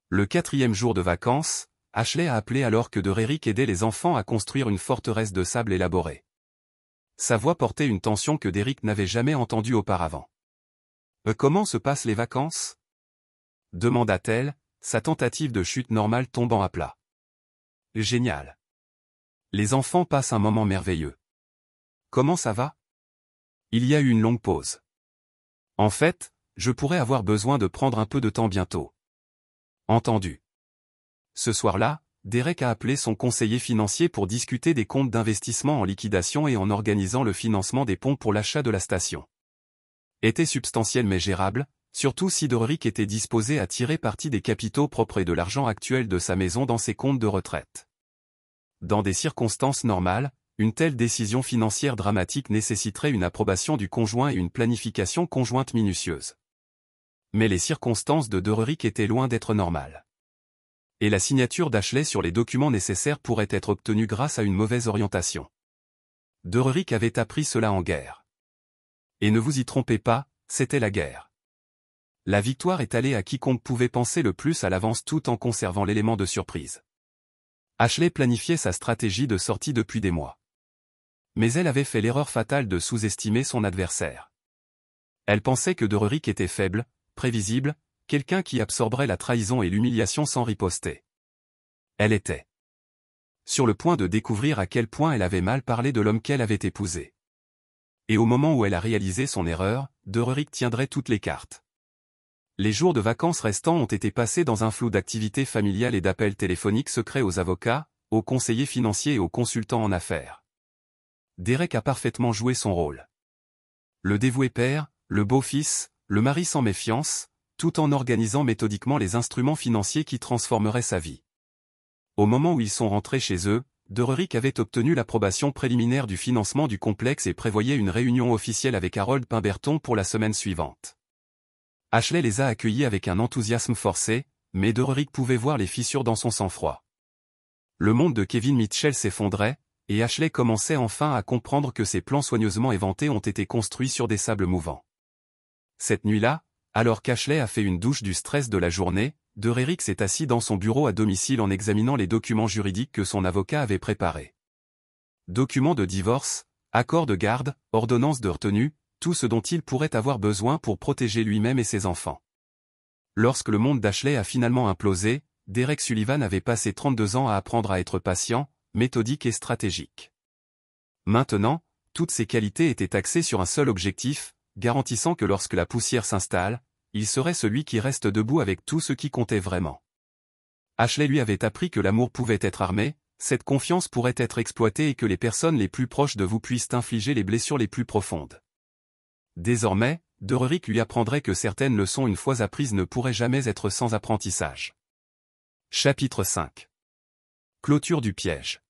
Le 4e jour de vacances, Ashley a appelé alors que Derrick aidait les enfants à construire une forteresse de sable élaborée. Sa voix portait une tension que Derrick n'avait jamais entendue auparavant. Comment se passent les vacances? Demanda-t-elle, sa tentative de chute normale tombant à plat. Génial. Les enfants passent un moment merveilleux. Comment ça va? Il y a eu une longue pause. En fait, je pourrais avoir besoin de prendre un peu de temps bientôt. Entendu. Ce soir-là, Derek a appelé son conseiller financier pour discuter des comptes d'investissement en liquidation et en organisant le financement des ponts pour l'achat de la station. Était substantiel mais gérable, surtout si Derrick était disposé à tirer parti des capitaux propres et de l'argent actuel de sa maison dans ses comptes de retraite. Dans des circonstances normales, une telle décision financière dramatique nécessiterait une approbation du conjoint et une planification conjointe minutieuse. Mais les circonstances de Derrick étaient loin d'être normales. Et la signature d'Ashley sur les documents nécessaires pourrait être obtenue grâce à une mauvaise orientation. Derrick avait appris cela en guerre. Et ne vous y trompez pas, c'était la guerre. La victoire est allée à quiconque pouvait penser le plus à l'avance tout en conservant l'élément de surprise. Ashley planifiait sa stratégie de sortie depuis des mois. Mais elle avait fait l'erreur fatale de sous-estimer son adversaire. Elle pensait que Derrick était faible, prévisible, quelqu'un qui absorberait la trahison et l'humiliation sans riposter. Elle était sur le point de découvrir à quel point elle avait mal parlé de l'homme qu'elle avait épousé. Et au moment où elle a réalisé son erreur, Derick tiendrait toutes les cartes. Les jours de vacances restants ont été passés dans un flou d'activités familiales et d'appels téléphoniques secrets aux avocats, aux conseillers financiers et aux consultants en affaires. Derek a parfaitement joué son rôle. Le dévoué père, le beau-fils, le mari sans méfiance, tout en organisant méthodiquement les instruments financiers qui transformeraient sa vie. Au moment où ils sont rentrés chez eux, Derick avait obtenu l'approbation préliminaire du financement du complexe et prévoyait une réunion officielle avec Harold Pemberton pour la semaine suivante. Ashley les a accueillis avec un enthousiasme forcé, mais Derick pouvait voir les fissures dans son sang-froid. Le monde de Kevin Mitchell s'effondrait, et Ashley commençait enfin à comprendre que ses plans soigneusement éventés ont été construits sur des sables mouvants. Cette nuit-là, alors qu'Ashley a fait une douche du stress de la journée, Derick s'est assis dans son bureau à domicile en examinant les documents juridiques que son avocat avait préparés. Documents de divorce, accords de garde, ordonnances de retenue, tout ce dont il pourrait avoir besoin pour protéger lui-même et ses enfants. Lorsque le monde d'Ashley a finalement implosé, Derek Sullivan avait passé 32 ans à apprendre à être patient, méthodique et stratégique. Maintenant, toutes ces qualités étaient axées sur un seul objectif, garantissant que lorsque la poussière s'installe, il serait celui qui reste debout avec tout ce qui comptait vraiment. Ashley lui avait appris que l'amour pouvait être armé, cette confiance pourrait être exploitée et que les personnes les plus proches de vous puissent infliger les blessures les plus profondes. Désormais, Derick lui apprendrait que certaines leçons une fois apprises ne pourraient jamais être sans apprentissage. Chapitre 5. Clôture du piège.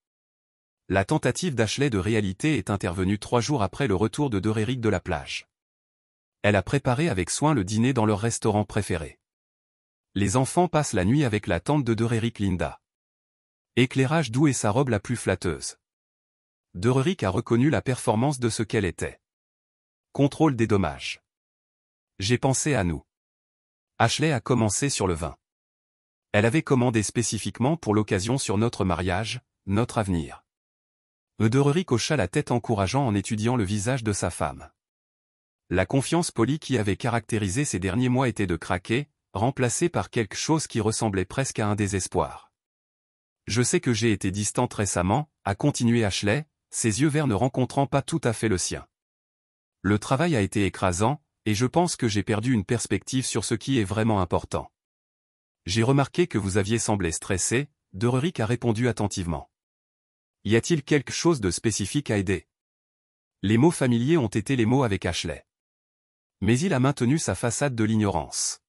La tentative d'Ashley de réalité est intervenue 3 jours après le retour de Derick de la plage. Elle a préparé avec soin le dîner dans leur restaurant préféré. Les enfants passent la nuit avec la tante de Derick, Linda. Éclairage doux et sa robe la plus flatteuse. Derick a reconnu la performance de ce qu'elle était. Contrôle des dommages. J'ai pensé à nous. Ashley a commencé sur le vin. Elle avait commandé spécifiquement pour l'occasion sur notre mariage, notre avenir. Derick hocha la tête encourageant en étudiant le visage de sa femme. La confiance polie qui avait caractérisé ces derniers mois était de craquer, remplacée par quelque chose qui ressemblait presque à un désespoir. Je sais que j'ai été distante récemment, a continué Ashley, ses yeux verts ne rencontrant pas tout à fait le sien. Le travail a été écrasant, et je pense que j'ai perdu une perspective sur ce qui est vraiment important. J'ai remarqué que vous aviez semblé stressé, Derick a répondu attentivement. Y a-t-il quelque chose de spécifique à aider? Les mots familiers ont été les mots avec Ashley. Mais il a maintenu sa façade de l'ignorance.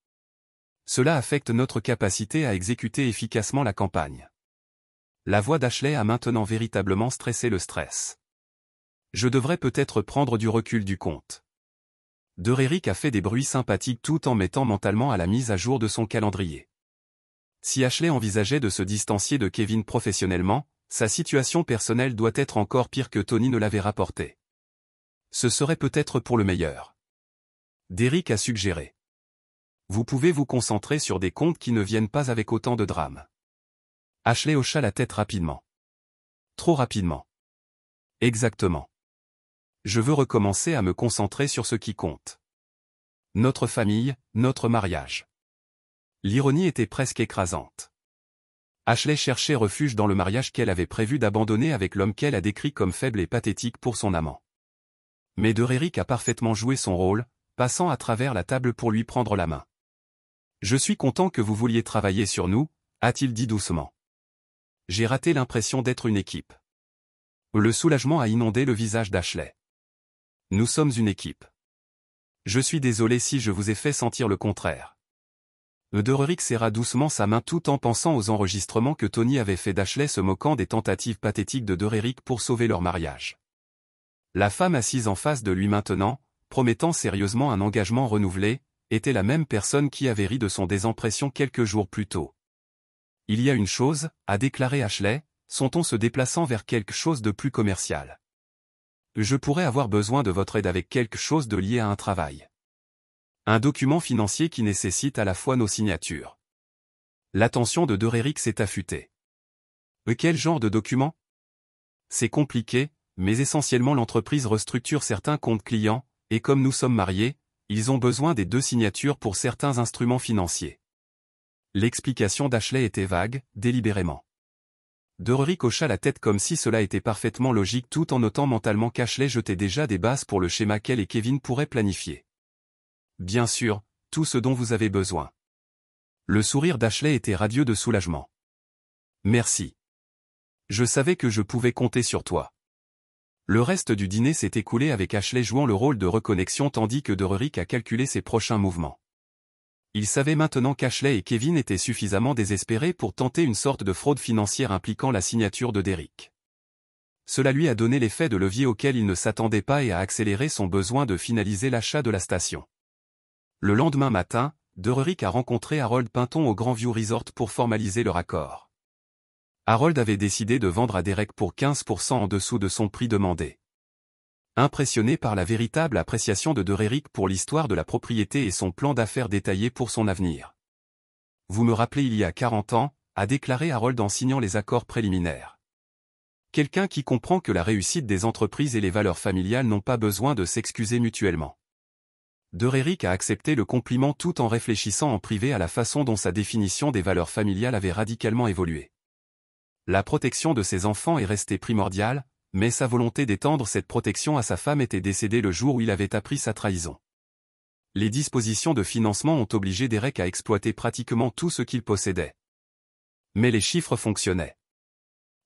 Cela affecte notre capacité à exécuter efficacement la campagne. La voix d'Ashley a maintenant véritablement stressé le stress. Je devrais peut-être prendre du recul du compte. Derick a fait des bruits sympathiques tout en mettant mentalement à la mise à jour de son calendrier. Si Ashley envisageait de se distancier de Kevin professionnellement, sa situation personnelle doit être encore pire que Tony ne l'avait rapporté. Ce serait peut-être pour le meilleur. Derek a suggéré. Vous pouvez vous concentrer sur des comptes qui ne viennent pas avec autant de drame. Ashley hocha la tête rapidement. Trop rapidement. Exactement. Je veux recommencer à me concentrer sur ce qui compte. Notre famille, notre mariage. L'ironie était presque écrasante. Ashley cherchait refuge dans le mariage qu'elle avait prévu d'abandonner avec l'homme qu'elle a décrit comme faible et pathétique pour son amant. Mais Derick a parfaitement joué son rôle, passant à travers la table pour lui prendre la main. Je suis content que vous vouliez travailler sur nous, a-t-il dit doucement. J'ai raté l'impression d'être une équipe. Le soulagement a inondé le visage d'Ashley. Nous sommes une équipe. Je suis désolé si je vous ai fait sentir le contraire. Derick serra doucement sa main tout en pensant aux enregistrements que Tony avait fait d'Ashley se moquant des tentatives pathétiques de Derick pour sauver leur mariage. La femme assise en face de lui maintenant, promettant sérieusement un engagement renouvelé, était la même personne qui avait ri de son désempression quelques jours plus tôt. Il y a une chose, a déclaré Ashley, son ton se déplaçant vers quelque chose de plus commercial. Je pourrais avoir besoin de votre aide avec quelque chose de lié à un travail. Un document financier qui nécessite à la fois nos signatures. L'attention de Derick s'est affûtée. Quel genre de document? C'est compliqué, mais essentiellement l'entreprise restructure certains comptes clients, et comme nous sommes mariés, ils ont besoin des 2 signatures pour certains instruments financiers. L'explication d'Ashley était vague, délibérément. Dererik hocha la tête comme si cela était parfaitement logique tout en notant mentalement qu'Ashley jetait déjà des bases pour le schéma qu'elle et Kevin pourraient planifier. Bien sûr, tout ce dont vous avez besoin. Le sourire d'Ashley était radieux de soulagement. Merci. Je savais que je pouvais compter sur toi. Le reste du dîner s'est écoulé avec Ashley jouant le rôle de reconnexion tandis que Dererik a calculé ses prochains mouvements. Il savait maintenant qu'Ashley et Kevin étaient suffisamment désespérés pour tenter une sorte de fraude financière impliquant la signature de Derek. Cela lui a donné l'effet de levier auquel il ne s'attendait pas et a accéléré son besoin de finaliser l'achat de la station. Le lendemain matin, Dererik a rencontré Harold Pinton au Grandview Resort pour formaliser leur accord. Harold avait décidé de vendre à Derek pour 15% en dessous de son prix demandé. Impressionné par la véritable appréciation de Dererik pour l'histoire de la propriété et son plan d'affaires détaillé pour son avenir. Vous me rappelez il y a 40 ans, a déclaré Harold en signant les accords préliminaires. Quelqu'un qui comprend que la réussite des entreprises et les valeurs familiales n'ont pas besoin de s'excuser mutuellement. Dererik a accepté le compliment tout en réfléchissant en privé à la façon dont sa définition des valeurs familiales avait radicalement évolué. La protection de ses enfants est restée primordiale, mais sa volonté d'étendre cette protection à sa femme était décédée le jour où il avait appris sa trahison. Les dispositions de financement ont obligé Derek à exploiter pratiquement tout ce qu'il possédait. Mais les chiffres fonctionnaient.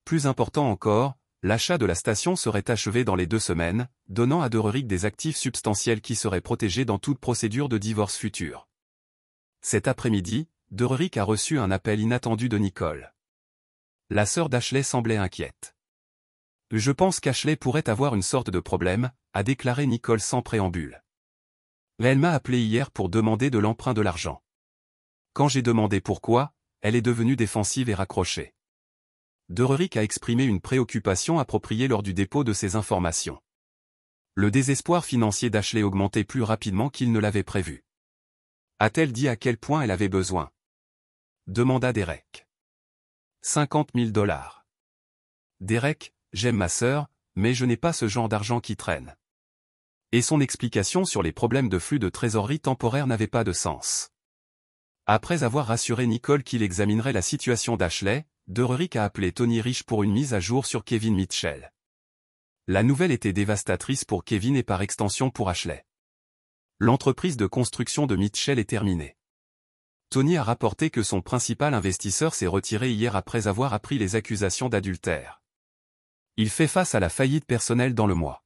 Plus important encore, l'achat de la station serait achevé dans les 2 semaines, donnant à Dererik des actifs substantiels qui seraient protégés dans toute procédure de divorce future. Cet après-midi, Dererik a reçu un appel inattendu de Nicole. La sœur d'Ashley semblait inquiète. Je pense qu'Ashley pourrait avoir une sorte de problème, a déclaré Nicole sans préambule. Elle m'a appelé hier pour demander de l'emprunt de l'argent. Quand j'ai demandé pourquoi, elle est devenue défensive et raccrochée. Dererik a exprimé une préoccupation appropriée lors du dépôt de ces informations. Le désespoir financier d'Ashley augmentait plus rapidement qu'il ne l'avait prévu. A-t-elle dit à quel point elle avait besoin? Demanda Derek. 50 000 $. Derek, j'aime ma sœur, mais je n'ai pas ce genre d'argent qui traîne. Et son explication sur les problèmes de flux de trésorerie temporaire n'avait pas de sens. Après avoir rassuré Nicole qu'il examinerait la situation d'Ashley, Dererik a appelé Tony Rich pour une mise à jour sur Kevin Mitchell. La nouvelle était dévastatrice pour Kevin et par extension pour Ashley. L'entreprise de construction de Mitchell est terminée. Tony a rapporté que son principal investisseur s'est retiré hier après avoir appris les accusations d'adultère. Il fait face à la faillite personnelle dans le mois.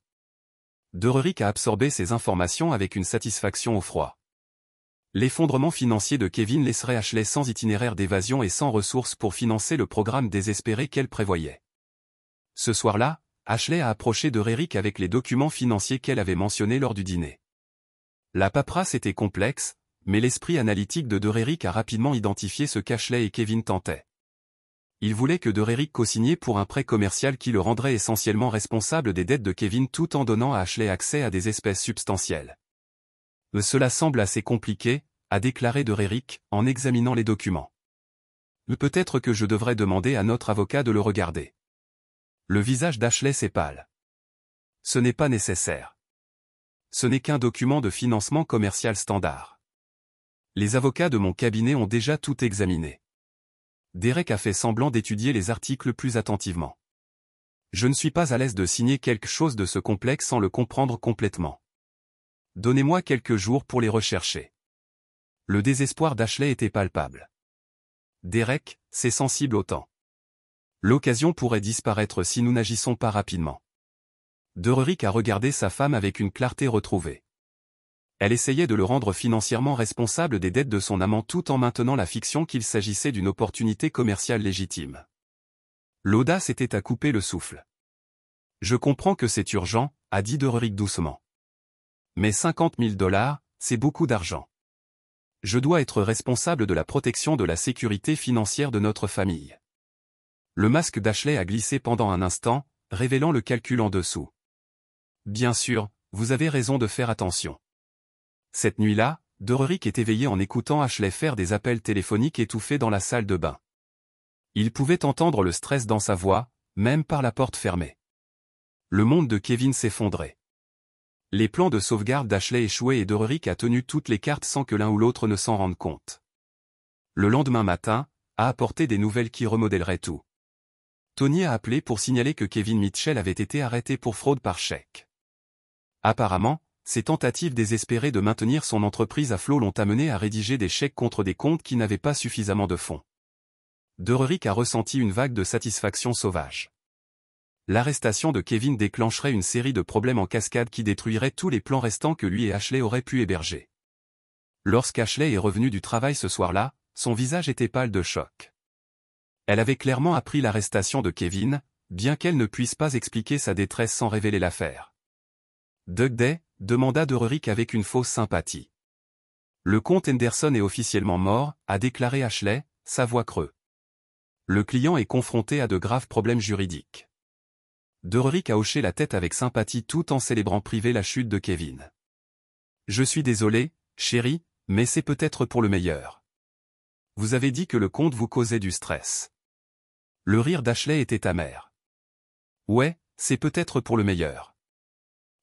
Dererik a absorbé ces informations avec une satisfaction au froid. L'effondrement financier de Kevin laisserait Ashley sans itinéraire d'évasion et sans ressources pour financer le programme désespéré qu'elle prévoyait. Ce soir-là, Ashley a approché Dererik avec les documents financiers qu'elle avait mentionnés lors du dîner. La paperasse était complexe, mais l'esprit analytique de Dererik a rapidement identifié ce qu'Ashley et Kevin tentaient. Il voulait que Dererik co-signe pour un prêt commercial qui le rendrait essentiellement responsable des dettes de Kevin tout en donnant à Ashley accès à des espèces substantielles. Cela semble assez compliqué, a déclaré Dererik, en examinant les documents. Peut-être que je devrais demander à notre avocat de le regarder. Le visage d'Ashley s'est pâle. Ce n'est pas nécessaire. Ce n'est qu'un document de financement commercial standard. Les avocats de mon cabinet ont déjà tout examiné. Derek a fait semblant d'étudier les articles plus attentivement. Je ne suis pas à l'aise de signer quelque chose de ce complexe sans le comprendre complètement. Donnez-moi quelques jours pour les rechercher. Le désespoir d'Ashley était palpable. Derek, c'est sensible au temps. L'occasion pourrait disparaître si nous n'agissons pas rapidement. Dererik a regardé sa femme avec une clarté retrouvée. Elle essayait de le rendre financièrement responsable des dettes de son amant tout en maintenant la fiction qu'il s'agissait d'une opportunité commerciale légitime. L'audace était à couper le souffle. Je comprends que c'est urgent, a dit Dererik doucement. Mais 50 000 $, c'est beaucoup d'argent. Je dois être responsable de la protection de la sécurité financière de notre famille. Le masque d'Ashley a glissé pendant un instant, révélant le calcul en dessous. Bien sûr, vous avez raison de faire attention. Cette nuit-là, Dererik est éveillé en écoutant Ashley faire des appels téléphoniques étouffés dans la salle de bain. Il pouvait entendre le stress dans sa voix, même par la porte fermée. Le monde de Kevin s'effondrait. Les plans de sauvegarde d'Ashley échouaient et Dererik a tenu toutes les cartes sans que l'un ou l'autre ne s'en rende compte. Le lendemain matin, a apporté des nouvelles qui remodèleraient tout. Tony a appelé pour signaler que Kevin Mitchell avait été arrêté pour fraude par chèque. Apparemment, ses tentatives désespérées de maintenir son entreprise à flot l'ont amené à rédiger des chèques contre des comptes qui n'avaient pas suffisamment de fonds. Dererick a ressenti une vague de satisfaction sauvage. L'arrestation de Kevin déclencherait une série de problèmes en cascade qui détruiraient tous les plans restants que lui et Ashley auraient pu héberger. Lorsqu'Ashley est revenue du travail ce soir-là, son visage était pâle de choc. Elle avait clairement appris l'arrestation de Kevin, bien qu'elle ne puisse pas expliquer sa détresse sans révéler l'affaire. Doug Day, demanda Dererick avec une fausse sympathie. Le comte Henderson est officiellement mort, a déclaré Ashley, sa voix creuse. Le client est confronté à de graves problèmes juridiques. Dererick a hoché la tête avec sympathie tout en célébrant privé la chute de Kevin. Je suis désolé, chérie, mais c'est peut-être pour le meilleur. Vous avez dit que le comte vous causait du stress. Le rire d'Ashley était amer. Ouais, c'est peut-être pour le meilleur.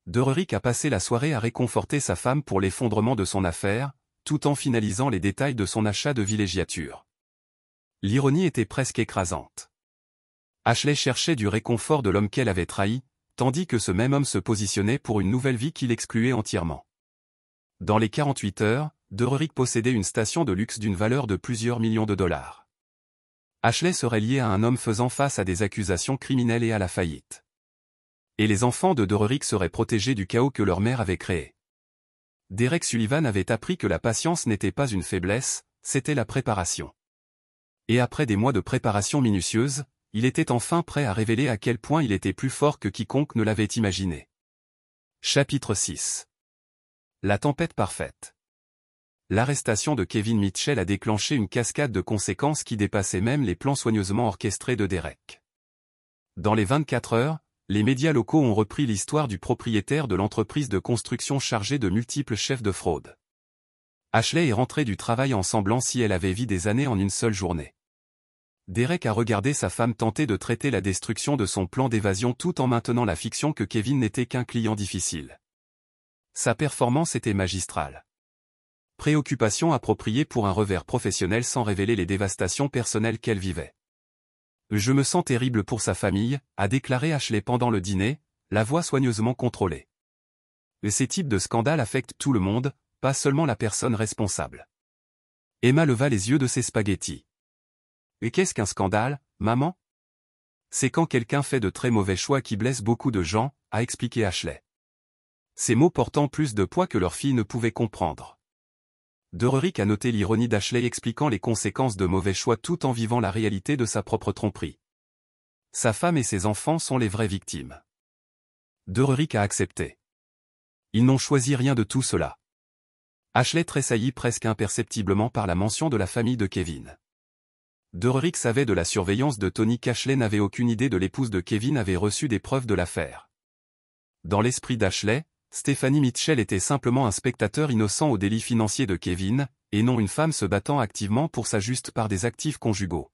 Dererick a passé la soirée à réconforter sa femme pour l'effondrement de son affaire, tout en finalisant les détails de son achat de villégiature. L'ironie était presque écrasante. Ashley cherchait du réconfort de l'homme qu'elle avait trahi, tandis que ce même homme se positionnait pour une nouvelle vie qui l'excluait entièrement. Dans les 48 heures, Dererick possédait une station de luxe d'une valeur de plusieurs millions de dollars. Ashley serait liée à un homme faisant face à des accusations criminelles et à la faillite. Et les enfants de Dererick seraient protégés du chaos que leur mère avait créé. Derek Sullivan avait appris que la patience n'était pas une faiblesse, c'était la préparation. Et après des mois de préparation minutieuse, il était enfin prêt à révéler à quel point il était plus fort que quiconque ne l'avait imaginé. Chapitre 6. La tempête parfaite. L'arrestation de Kevin Mitchell a déclenché une cascade de conséquences qui dépassaient même les plans soigneusement orchestrés de Derek. Dans les 24 heures, les médias locaux ont repris l'histoire du propriétaire de l'entreprise de construction chargé de multiples chefs de fraude. Ashley est rentrée du travail en semblant si elle avait vécu des années en une seule journée. Derek a regardé sa femme tenter de traiter la destruction de son plan d'évasion tout en maintenant la fiction que Kevin n'était qu'un client difficile. Sa performance était magistrale. Préoccupation appropriée pour un revers professionnel sans révéler les dévastations personnelles qu'elle vivait. Je me sens terrible pour sa famille, a déclaré Ashley pendant le dîner, la voix soigneusement contrôlée. Ces types de scandales affectent tout le monde, pas seulement la personne responsable. Emma leva les yeux de ses spaghettis. Et qu'est-ce qu'un scandale, maman? C'est quand quelqu'un fait de très mauvais choix qui blesse beaucoup de gens, a expliqué Ashley. Ces mots portant plus de poids que leur fille ne pouvait comprendre. Dererick a noté l'ironie d'Ashley expliquant les conséquences de mauvais choix tout en vivant la réalité de sa propre tromperie. Sa femme et ses enfants sont les vraies victimes. Dererick a accepté. Ils n'ont choisi rien de tout cela. Ashley tressaillit presque imperceptiblement par la mention de la famille de Kevin. Dererick savait de la surveillance de Tony qu'Ashley n'avait aucune idée de l'épouse de Kevin avait reçu des preuves de l'affaire. Dans l'esprit d'Ashley, Stephanie Mitchell était simplement un spectateur innocent au délit financier de Kevin, et non une femme se battant activement pour sa juste part des actifs conjugaux.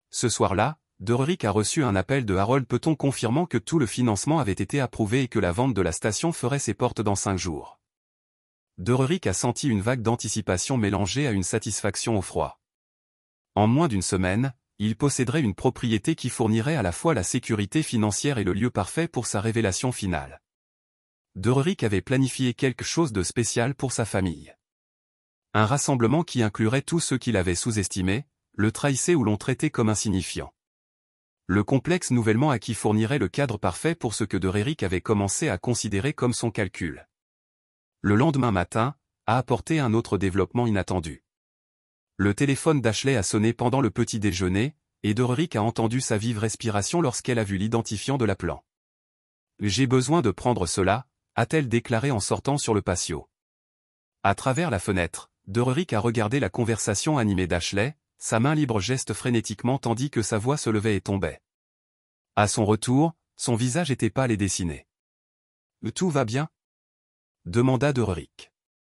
Ce soir-là, Dererick a reçu un appel de Harold Peton confirmant que tout le financement avait été approuvé et que la vente de la station ferait ses portes dans 5 jours. Dererick a senti une vague d'anticipation mélangée à une satisfaction au froid. En moins d'une semaine, il posséderait une propriété qui fournirait à la fois la sécurité financière et le lieu parfait pour sa révélation finale. Dererick avait planifié quelque chose de spécial pour sa famille. Un rassemblement qui inclurait tous ceux qui l'avaient sous-estimé, le trahissaient ou l'ont traité comme insignifiant. Le complexe nouvellement acquis fournirait le cadre parfait pour ce que Dererick avait commencé à considérer comme son calcul. Le lendemain matin, a apporté un autre développement inattendu. Le téléphone d'Ashley a sonné pendant le petit déjeuner, et Dererick a entendu sa vive respiration lorsqu'elle a vu l'identifiant de l'appelant. « J'ai besoin de prendre cela », a-t-elle déclaré en sortant sur le patio. À travers la fenêtre, Dererick a regardé la conversation animée d'Ashley, sa main libre geste frénétiquement tandis que sa voix se levait et tombait. À son retour, son visage était pâle et dessiné. « Tout va bien ?» demanda Dererick.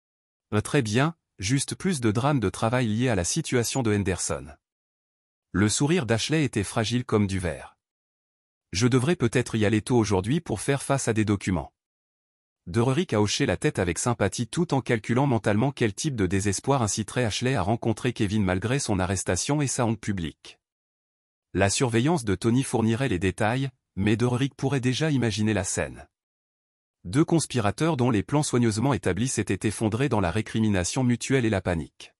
« Très bien, juste plus de drame de travail lié à la situation de Henderson. » Le sourire d'Ashley était fragile comme du verre. « Je devrais peut-être y aller tôt aujourd'hui pour faire face à des documents. » Dererick a hoché la tête avec sympathie tout en calculant mentalement quel type de désespoir inciterait Ashley à rencontrer Kevin malgré son arrestation et sa honte publique. La surveillance de Tony fournirait les détails, mais Derick pourrait déjà imaginer la scène. Deux conspirateurs dont les plans soigneusement établis s'étaient effondrés dans la récrimination mutuelle et la panique.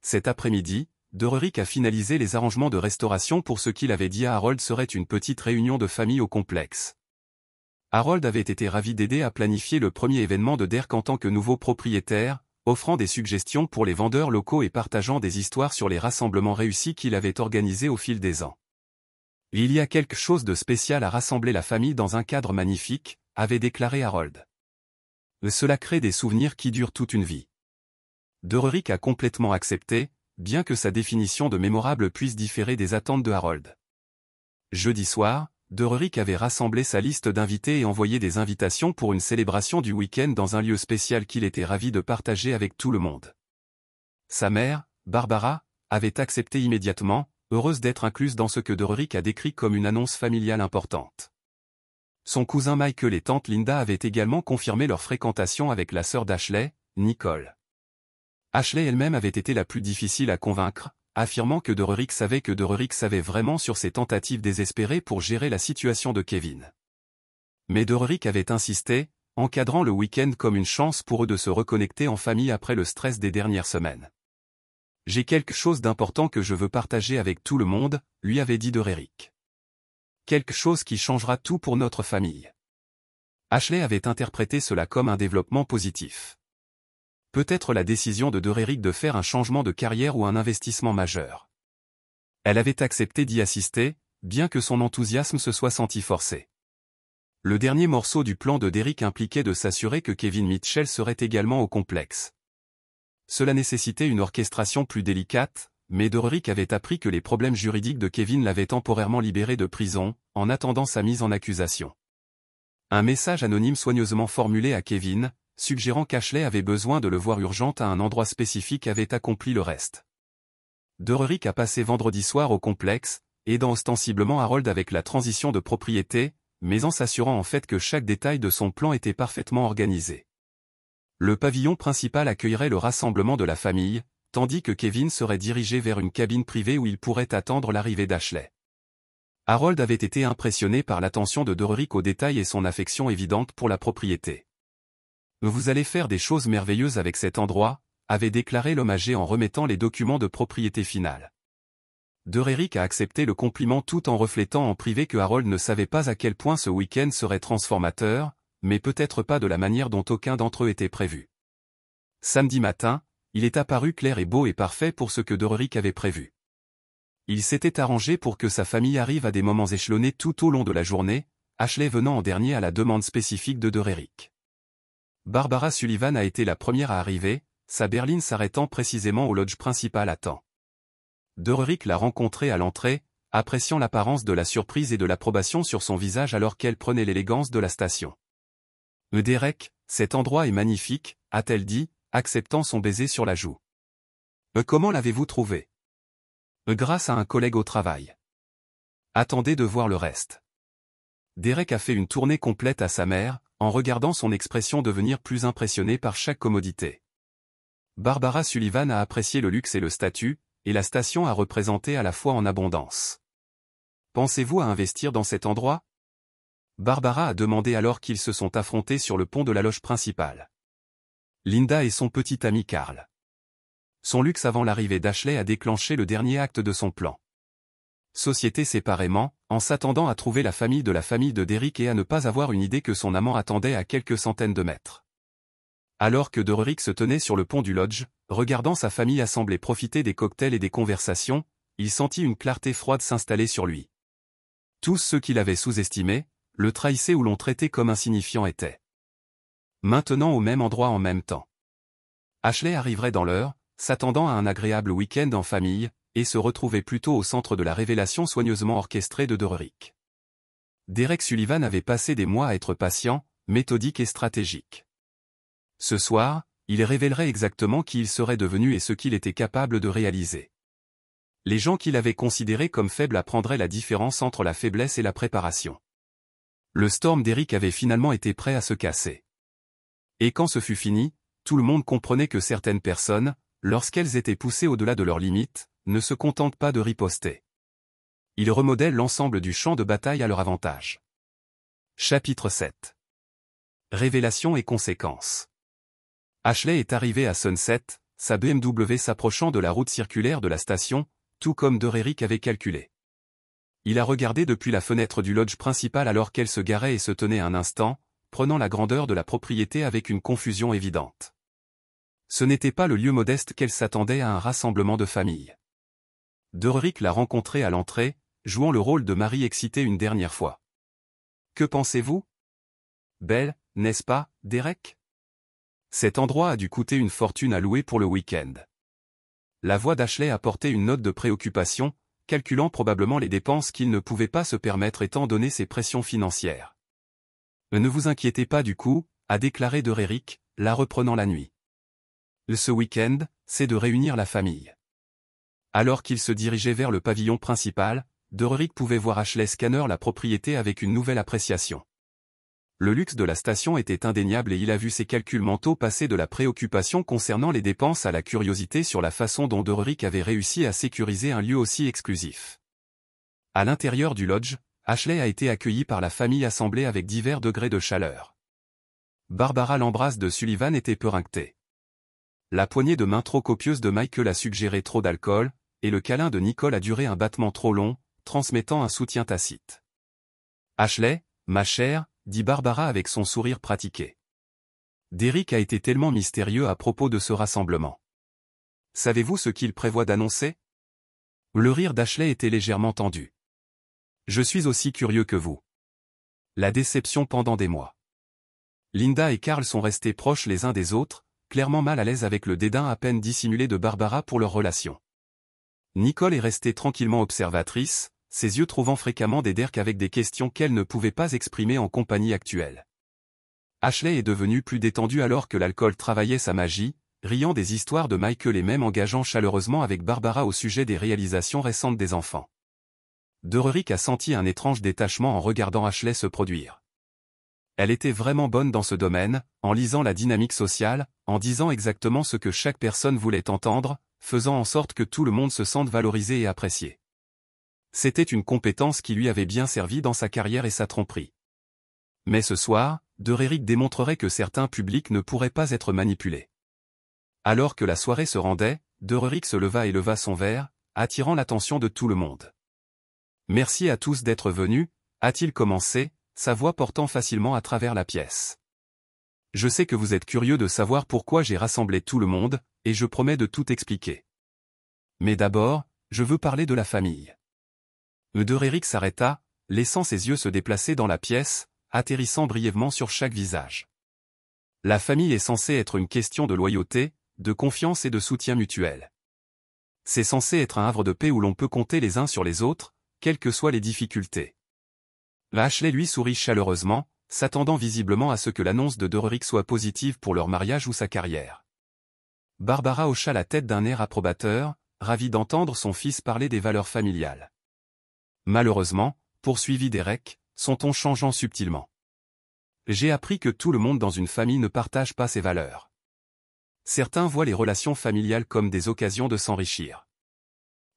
Cet après-midi, Derick a finalisé les arrangements de restauration pour ce qu'il avait dit à Harold serait une petite réunion de famille au complexe. Harold avait été ravi d'aider à planifier le premier événement de Derek en tant que nouveau propriétaire, offrant des suggestions pour les vendeurs locaux et partageant des histoires sur les rassemblements réussis qu'il avait organisés au fil des ans. Il y a quelque chose de spécial à rassembler la famille dans un cadre magnifique, avait déclaré Harold. Cela crée des souvenirs qui durent toute une vie. Derick a complètement accepté, bien que sa définition de mémorable puisse différer des attentes de Harold. Jeudi soir, Derick avait rassemblé sa liste d'invités et envoyé des invitations pour une célébration du week-end dans un lieu spécial qu'il était ravi de partager avec tout le monde. Sa mère, Barbara, avait accepté immédiatement, heureuse d'être incluse dans ce que Derick a décrit comme une annonce familiale importante. Son cousin Michael et tante Linda avaient également confirmé leur fréquentation avec la sœur d'Ashley, Nicole. Ashley elle-même avait été la plus difficile à convaincre, affirmant que Derick savait vraiment sur ses tentatives désespérées pour gérer la situation de Kevin. Mais Derick avait insisté, encadrant le week-end comme une chance pour eux de se reconnecter en famille après le stress des dernières semaines. « J'ai quelque chose d'important que je veux partager avec tout le monde », lui avait dit Derick. « Quelque chose qui changera tout pour notre famille. » Ashley avait interprété cela comme un développement positif. Peut-être la décision de Derick de faire un changement de carrière ou un investissement majeur. Elle avait accepté d'y assister, bien que son enthousiasme se soit senti forcé. Le dernier morceau du plan de Derick impliquait de s'assurer que Kevin Mitchell serait également au complexe. Cela nécessitait une orchestration plus délicate, mais Derick avait appris que les problèmes juridiques de Kevin l'avaient temporairement libéré de prison, en attendant sa mise en accusation. Un message anonyme soigneusement formulé à Kevin, suggérant qu'Ashley avait besoin de le voir urgente à un endroit spécifique avait accompli le reste. Derick a passé vendredi soir au complexe, aidant ostensiblement Harold avec la transition de propriété, mais en s'assurant en fait que chaque détail de son plan était parfaitement organisé. Le pavillon principal accueillerait le rassemblement de la famille, tandis que Kevin serait dirigé vers une cabine privée où il pourrait attendre l'arrivée d'Ashley. Harold avait été impressionné par l'attention de Derick aux détails et son affection évidente pour la propriété. « Vous allez faire des choses merveilleuses avec cet endroit », avait déclaré l'homme âgé en remettant les documents de propriété finale. Derick a accepté le compliment tout en reflétant en privé que Harold ne savait pas à quel point ce week-end serait transformateur, mais peut-être pas de la manière dont aucun d'entre eux était prévu. Samedi matin, il est apparu clair et beau et parfait pour ce que Derick avait prévu. Il s'était arrangé pour que sa famille arrive à des moments échelonnés tout au long de la journée, Ashley venant en dernier à la demande spécifique de Derick. Barbara Sullivan a été la première à arriver, sa berline s'arrêtant précisément au lodge principal à temps. Derick l'a rencontrée à l'entrée, appréciant l'apparence de la surprise et de l'approbation sur son visage alors qu'elle prenait l'élégance de la station. « Derek, cet endroit est magnifique », a-t-elle dit, acceptant son baiser sur la joue. « Comment l'avez-vous trouvé ?»« Grâce à un collègue au travail. »« Attendez de voir le reste. » Derek a fait une tournée complète à sa mère, en regardant son expression devenir plus impressionnée par chaque commodité. Barbara Sullivan a apprécié le luxe et le statut, et la station a représenté à la fois en abondance. « Pensez-vous à investir dans cet endroit ?» Barbara a demandé alors qu'ils se sont affrontés sur le pont de la loge principale. Linda et son petit ami Carl. Son luxe avant l'arrivée d'Ashley a déclenché le dernier acte de son plan. Société séparément, en s'attendant à trouver la famille de Derick et à ne pas avoir une idée que son amant attendait à quelques centaines de mètres. Alors que Derick se tenait sur le pont du lodge, regardant sa famille assembler profiter des cocktails et des conversations, il sentit une clarté froide s'installer sur lui. Tous ceux qu'il avait sous-estimés, le trahissaient ou l'ont traité comme insignifiant étaient maintenant au même endroit en même temps. Ashley arriverait dans l'heure, s'attendant à un agréable week-end en famille, et se retrouvait plutôt au centre de la révélation soigneusement orchestrée de Derick. Derek Sullivan avait passé des mois à être patient, méthodique et stratégique. Ce soir, il révélerait exactement qui il serait devenu et ce qu'il était capable de réaliser. Les gens qu'il avait considérés comme faibles apprendraient la différence entre la faiblesse et la préparation. Le Storm d'Erick avait finalement été prêt à se casser. Et quand ce fut fini, tout le monde comprenait que certaines personnes, lorsqu'elles étaient poussées au-delà de leurs limites, ne se contentent pas de riposter. Ils remodèlent l'ensemble du champ de bataille à leur avantage. Chapitre 7. Révélations et conséquences. Ashley est arrivé à Sunset, sa BMW s'approchant de la route circulaire de la station, tout comme Derrick avait calculé. Il a regardé depuis la fenêtre du lodge principal alors qu'elle se garait et se tenait un instant, prenant la grandeur de la propriété avec une confusion évidente. Ce n'était pas le lieu modeste qu'elle s'attendait à un rassemblement de famille. Derrick l'a rencontrée à l'entrée, jouant le rôle de mari excité une dernière fois. « Que pensez-vous ? Belle, n'est-ce pas, Derek ? Cet endroit a dû coûter une fortune à louer pour le week-end. » La voix d'Ashley apportait une note de préoccupation, calculant probablement les dépenses qu'il ne pouvait pas se permettre étant donné ses pressions financières. « Ne vous inquiétez pas du coup, » a déclaré Derrick, la reprenant la nuit. « Ce week-end, c'est de réunir la famille. » Alors qu'il se dirigeait vers le pavillon principal, Derrick pouvait voir Ashley scanner la propriété avec une nouvelle appréciation. Le luxe de la station était indéniable et il a vu ses calculs mentaux passer de la préoccupation concernant les dépenses à la curiosité sur la façon dont Derrick avait réussi à sécuriser un lieu aussi exclusif. À l'intérieur du lodge, Ashley a été accueillie par la famille assemblée avec divers degrés de chaleur. Barbara l'embrasse de Sullivan était peringuetée. La poignée de main trop copieuse de Michael a suggéré trop d'alcool, et le câlin de Nicole a duré un battement trop long, transmettant un soutien tacite. « Ashley, ma chère », dit Barbara avec son sourire pratiqué. Derrick a été tellement mystérieux à propos de ce rassemblement. Savez-vous ce qu'il prévoit d'annoncer ? Le rire d'Ashley était légèrement tendu. Je suis aussi curieux que vous. La déception pendant des mois. Linda et Carl sont restés proches les uns des autres, clairement mal à l'aise avec le dédain à peine dissimulé de Barbara pour leur relation. Nicole est restée tranquillement observatrice, ses yeux trouvant fréquemment des derks avec des questions qu'elle ne pouvait pas exprimer en compagnie actuelle. Ashley est devenue plus détendue alors que l'alcool travaillait sa magie, riant des histoires de Michael et même engageant chaleureusement avec Barbara au sujet des réalisations récentes des enfants. Derrick a senti un étrange détachement en regardant Ashley se produire. Elle était vraiment bonne dans ce domaine, en lisant la dynamique sociale, en disant exactement ce que chaque personne voulait entendre, faisant en sorte que tout le monde se sente valorisé et apprécié. C'était une compétence qui lui avait bien servi dans sa carrière et sa tromperie. Mais ce soir, Derrick démontrerait que certains publics ne pourraient pas être manipulés. Alors que la soirée se rendait, Derrick se leva et leva son verre, attirant l'attention de tout le monde. « Merci à tous d'être venus », a-t-il commencé, sa voix portant facilement à travers la pièce. « Je sais que vous êtes curieux de savoir pourquoi j'ai rassemblé tout le monde, et je promets de tout expliquer. Mais d'abord, je veux parler de la famille. » Derrick s'arrêta, laissant ses yeux se déplacer dans la pièce, atterrissant brièvement sur chaque visage. La famille est censée être une question de loyauté, de confiance et de soutien mutuel. C'est censé être un havre de paix où l'on peut compter les uns sur les autres, quelles que soient les difficultés. Ashley lui sourit chaleureusement, s'attendant visiblement à ce que l'annonce de Derrick soit positive pour leur mariage ou sa carrière. Barbara hocha la tête d'un air approbateur, ravie d'entendre son fils parler des valeurs familiales. Malheureusement, poursuivit Derek, son ton changeant subtilement. J'ai appris que tout le monde dans une famille ne partage pas ces valeurs. Certains voient les relations familiales comme des occasions de s'enrichir.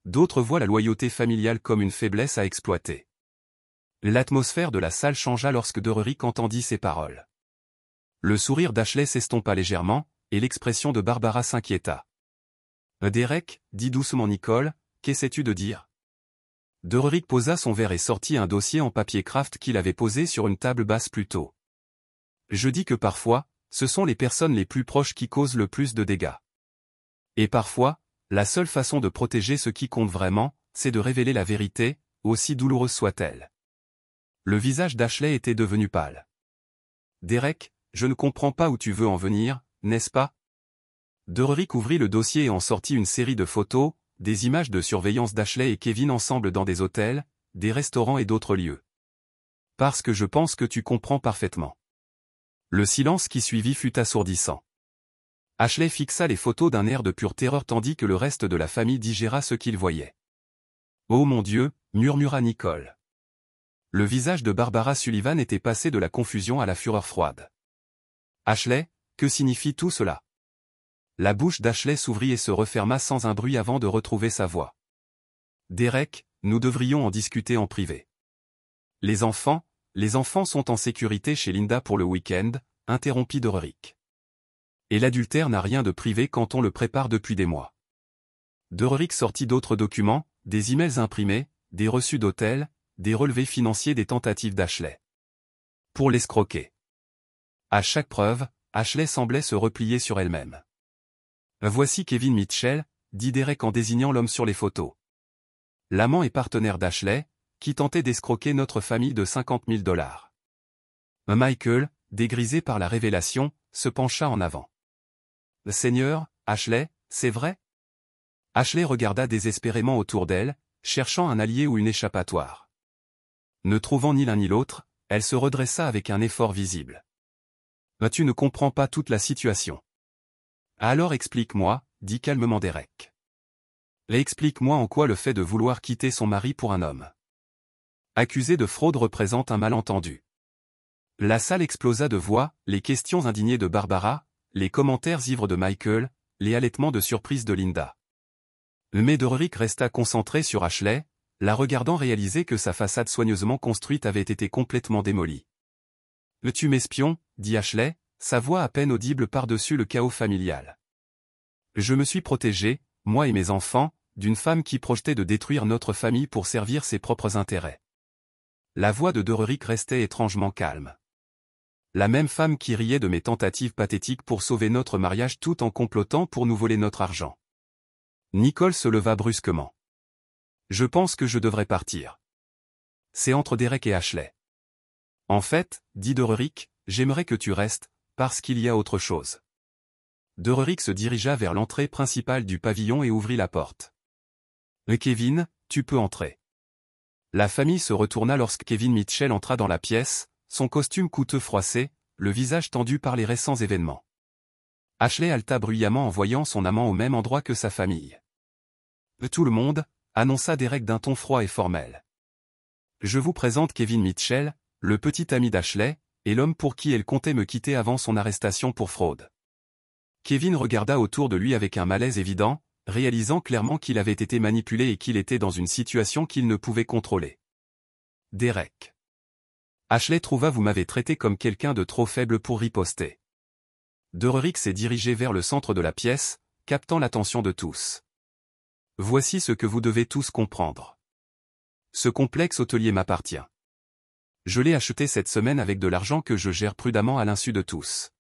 D'autres voient la loyauté familiale comme une faiblesse à exploiter. L'atmosphère de la salle changea lorsque Derrick entendit ces paroles. Le sourire d'Ashley s'estompa légèrement, et l'expression de Barbara s'inquiéta. « Derek, dit doucement Nicole, qu'essaies-tu de dire ?» Derrick posa son verre et sortit un dossier en papier craft qu'il avait posé sur une table basse plus tôt. « Je dis que parfois, ce sont les personnes les plus proches qui causent le plus de dégâts. Et parfois, la seule façon de protéger ce qui compte vraiment, c'est de révéler la vérité, aussi douloureuse soit-elle. » Le visage d'Ashley était devenu pâle. « Derek, je ne comprends pas où tu veux en venir, n'est-ce pas ?» Derrick ouvrit le dossier et en sortit une série de photos, des images de surveillance d'Ashley et Kevin ensemble dans des hôtels, des restaurants et d'autres lieux. « Parce que je pense que tu comprends parfaitement. » Le silence qui suivit fut assourdissant. Ashley fixa les photos d'un air de pure terreur tandis que le reste de la famille digéra ce qu'il voyait. « Oh mon Dieu !» murmura Nicole. Le visage de Barbara Sullivan était passé de la confusion à la fureur froide. « Ashley, que signifie tout cela ?» La bouche d'Ashley s'ouvrit et se referma sans un bruit avant de retrouver sa voix. « Derek, nous devrions en discuter en privé. Les enfants sont en sécurité chez Linda pour le week-end, interrompit Dererick. Et l'adultère n'a rien de privé quand on le prépare depuis des mois. Dererick sortit d'autres documents, des emails imprimés, des reçus d'hôtel, des relevés financiers des tentatives d'Ashley. Pour l'escroquer. À chaque preuve, Ashley semblait se replier sur elle-même. Voici Kevin Mitchell, dit Derek en désignant l'homme sur les photos. L'amant et partenaire d'Ashley, qui tentait d'escroquer notre famille de 50 000 $. Michael, dégrisé par la révélation, se pencha en avant. Seigneur, Ashley, c'est vrai? Ashley regarda désespérément autour d'elle, cherchant un allié ou une échappatoire. Ne trouvant ni l'un ni l'autre, elle se redressa avec un effort visible. Tu ne comprends pas toute la situation. Alors explique-moi, dit calmement Derek. Et explique-moi en quoi le fait de vouloir quitter son mari pour un homme accusé de fraude représente un malentendu. La salle explosa de voix, les questions indignées de Barbara, les commentaires ivres de Michael, les halètements de surprise de Linda. Mais Dererick resta concentré sur Ashley, la regardant réaliser que sa façade soigneusement construite avait été complètement démolie. « Tu m'espions » dit Ashley, sa voix à peine audible par-dessus le chaos familial. « Je me suis protégé, moi et mes enfants, d'une femme qui projetait de détruire notre famille pour servir ses propres intérêts. » La voix de Dererick restait étrangement calme. La même femme qui riait de mes tentatives pathétiques pour sauver notre mariage tout en complotant pour nous voler notre argent. Nicole se leva brusquement. « Je pense que je devrais partir. » C'est entre Derek et Ashley. « En fait, dit Dererick, j'aimerais que tu restes, parce qu'il y a autre chose. » Dererick se dirigea vers l'entrée principale du pavillon et ouvrit la porte. « Kevin, tu peux entrer. » La famille se retourna lorsque Kevin Mitchell entra dans la pièce, son costume coûteux froissé, le visage tendu par les récents événements. Ashley haleta bruyamment en voyant son amant au même endroit que sa famille. « Tout le monde » annonça Derek d'un ton froid et formel. « Je vous présente Kevin Mitchell, le petit ami d'Ashley, et l'homme pour qui elle comptait me quitter avant son arrestation pour fraude. » Kevin regarda autour de lui avec un malaise évident, réalisant clairement qu'il avait été manipulé et qu'il était dans une situation qu'il ne pouvait contrôler. Derek. Ashley trouva vous m'avez traité comme quelqu'un de trop faible pour riposter. Dererick s'est dirigé vers le centre de la pièce, captant l'attention de tous. Voici ce que vous devez tous comprendre. Ce complexe hôtelier m'appartient. Je l'ai acheté cette semaine avec de l'argent que je gère prudemment à l'insu de tous.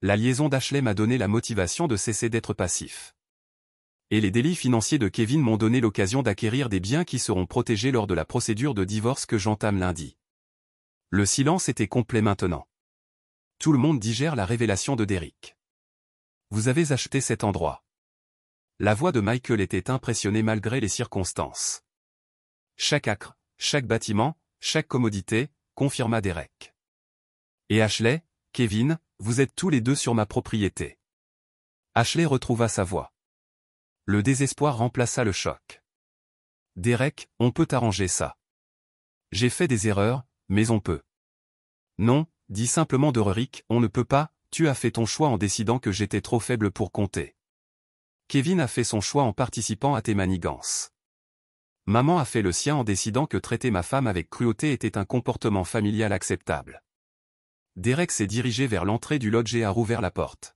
La liaison d'Ashley m'a donné la motivation de cesser d'être passif. Et les délits financiers de Kevin m'ont donné l'occasion d'acquérir des biens qui seront protégés lors de la procédure de divorce que j'entame lundi. Le silence était complet maintenant. Tout le monde digère la révélation de Derek. Vous avez acheté cet endroit. La voix de Michael était impressionnée malgré les circonstances. Chaque acre, chaque bâtiment, chaque commodité, confirma Derek. Et Ashley, Kevin, vous êtes tous les deux sur ma propriété. Ashley retrouva sa voix. Le désespoir remplaça le choc. Derek, on peut arranger ça. J'ai fait des erreurs, mais on peut. Non, dit simplement Dererick, on ne peut pas, tu as fait ton choix en décidant que j'étais trop faible pour compter. Kevin a fait son choix en participant à tes manigances. Maman a fait le sien en décidant que traiter ma femme avec cruauté était un comportement familial acceptable. Derek s'est dirigé vers l'entrée du lodge et a rouvert la porte.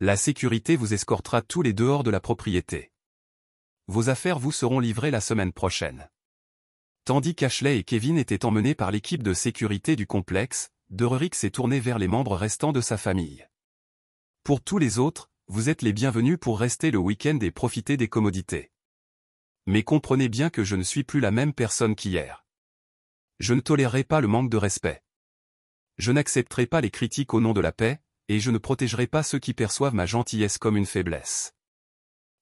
La sécurité vous escortera tous les dehors de la propriété. Vos affaires vous seront livrées la semaine prochaine. Tandis qu'Ashley et Kevin étaient emmenés par l'équipe de sécurité du complexe, Dererick s'est tourné vers les membres restants de sa famille. Pour tous les autres, vous êtes les bienvenus pour rester le week-end et profiter des commodités. Mais comprenez bien que je ne suis plus la même personne qu'hier. Je ne tolérerai pas le manque de respect. Je n'accepterai pas les critiques au nom de la paix, et je ne protégerai pas ceux qui perçoivent ma gentillesse comme une faiblesse.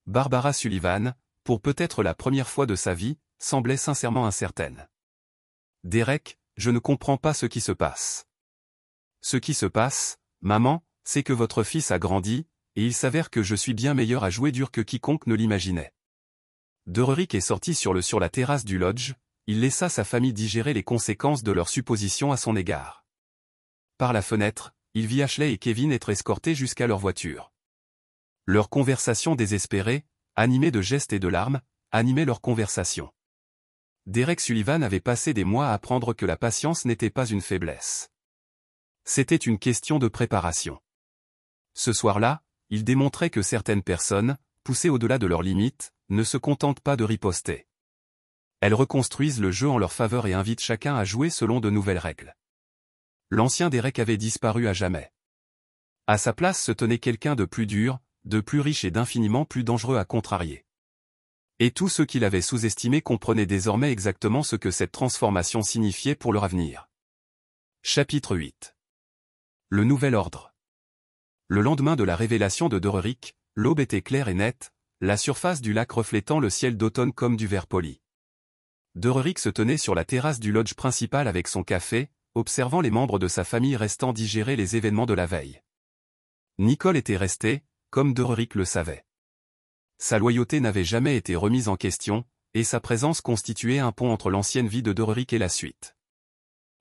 Barbara Sullivan, pour peut-être la première fois de sa vie, semblait sincèrement incertaine. Derek, je ne comprends pas ce qui se passe. Ce qui se passe, maman, c'est que votre fils a grandi, et il s'avère que je suis bien meilleur à jouer dur que quiconque ne l'imaginait. Dererick est sorti sur la terrasse du lodge, il laissa sa famille digérer les conséquences de leur supposition à son égard. Par la fenêtre, il vit Ashley et Kevin être escortés jusqu'à leur voiture. Leur conversation désespérée, animée de gestes et de larmes, animait leur conversation. Derek Sullivan avait passé des mois à apprendre que la patience n'était pas une faiblesse. C'était une question de préparation. Ce soir-là, il démontrait que certaines personnes, poussées au-delà de leurs limites, ne se contentent pas de riposter. Elles reconstruisent le jeu en leur faveur et invitent chacun à jouer selon de nouvelles règles. L'ancien Derek avait disparu à jamais. À sa place se tenait quelqu'un de plus dur, de plus riche et d'infiniment plus dangereux à contrarier. Et tous ceux qui l'avaient sous-estimé comprenaient désormais exactement ce que cette transformation signifiait pour leur avenir. Chapitre 8. Le nouvel ordre. Le lendemain de la révélation de Doreric, l'aube était claire et nette, la surface du lac reflétant le ciel d'automne comme du verre poli. Doreric se tenait sur la terrasse du lodge principal avec son café, observant les membres de sa famille restant digérer les événements de la veille. Nicole était restée, comme Doreric le savait. Sa loyauté n'avait jamais été remise en question, et sa présence constituait un pont entre l'ancienne vie de Doreric et la suite.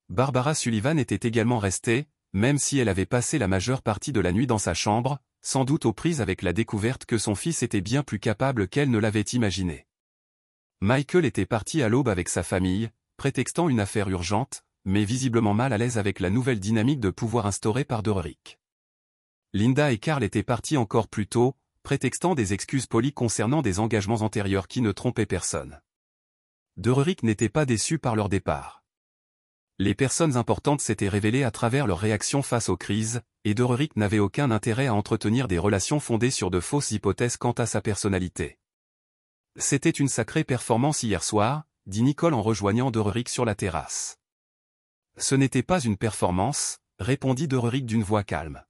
Barbara Sullivan était également restée, même si elle avait passé la majeure partie de la nuit dans sa chambre, sans doute aux prises avec la découverte que son fils était bien plus capable qu'elle ne l'avait imaginé. Michael était parti à l'aube avec sa famille, prétextant une affaire urgente, mais visiblement mal à l'aise avec la nouvelle dynamique de pouvoir instaurée par Doreric. Linda et Carl étaient partis encore plus tôt, prétextant des excuses polies concernant des engagements antérieurs qui ne trompaient personne. Doreric n'était pas déçu par leur départ. Les personnes importantes s'étaient révélées à travers leur réaction face aux crises, et Doreric n'avait aucun intérêt à entretenir des relations fondées sur de fausses hypothèses quant à sa personnalité. C'était une sacrée performance hier soir, dit Nicole en rejoignant Doreric sur la terrasse. Ce n'était pas une performance, répondit Doreric d'une voix calme.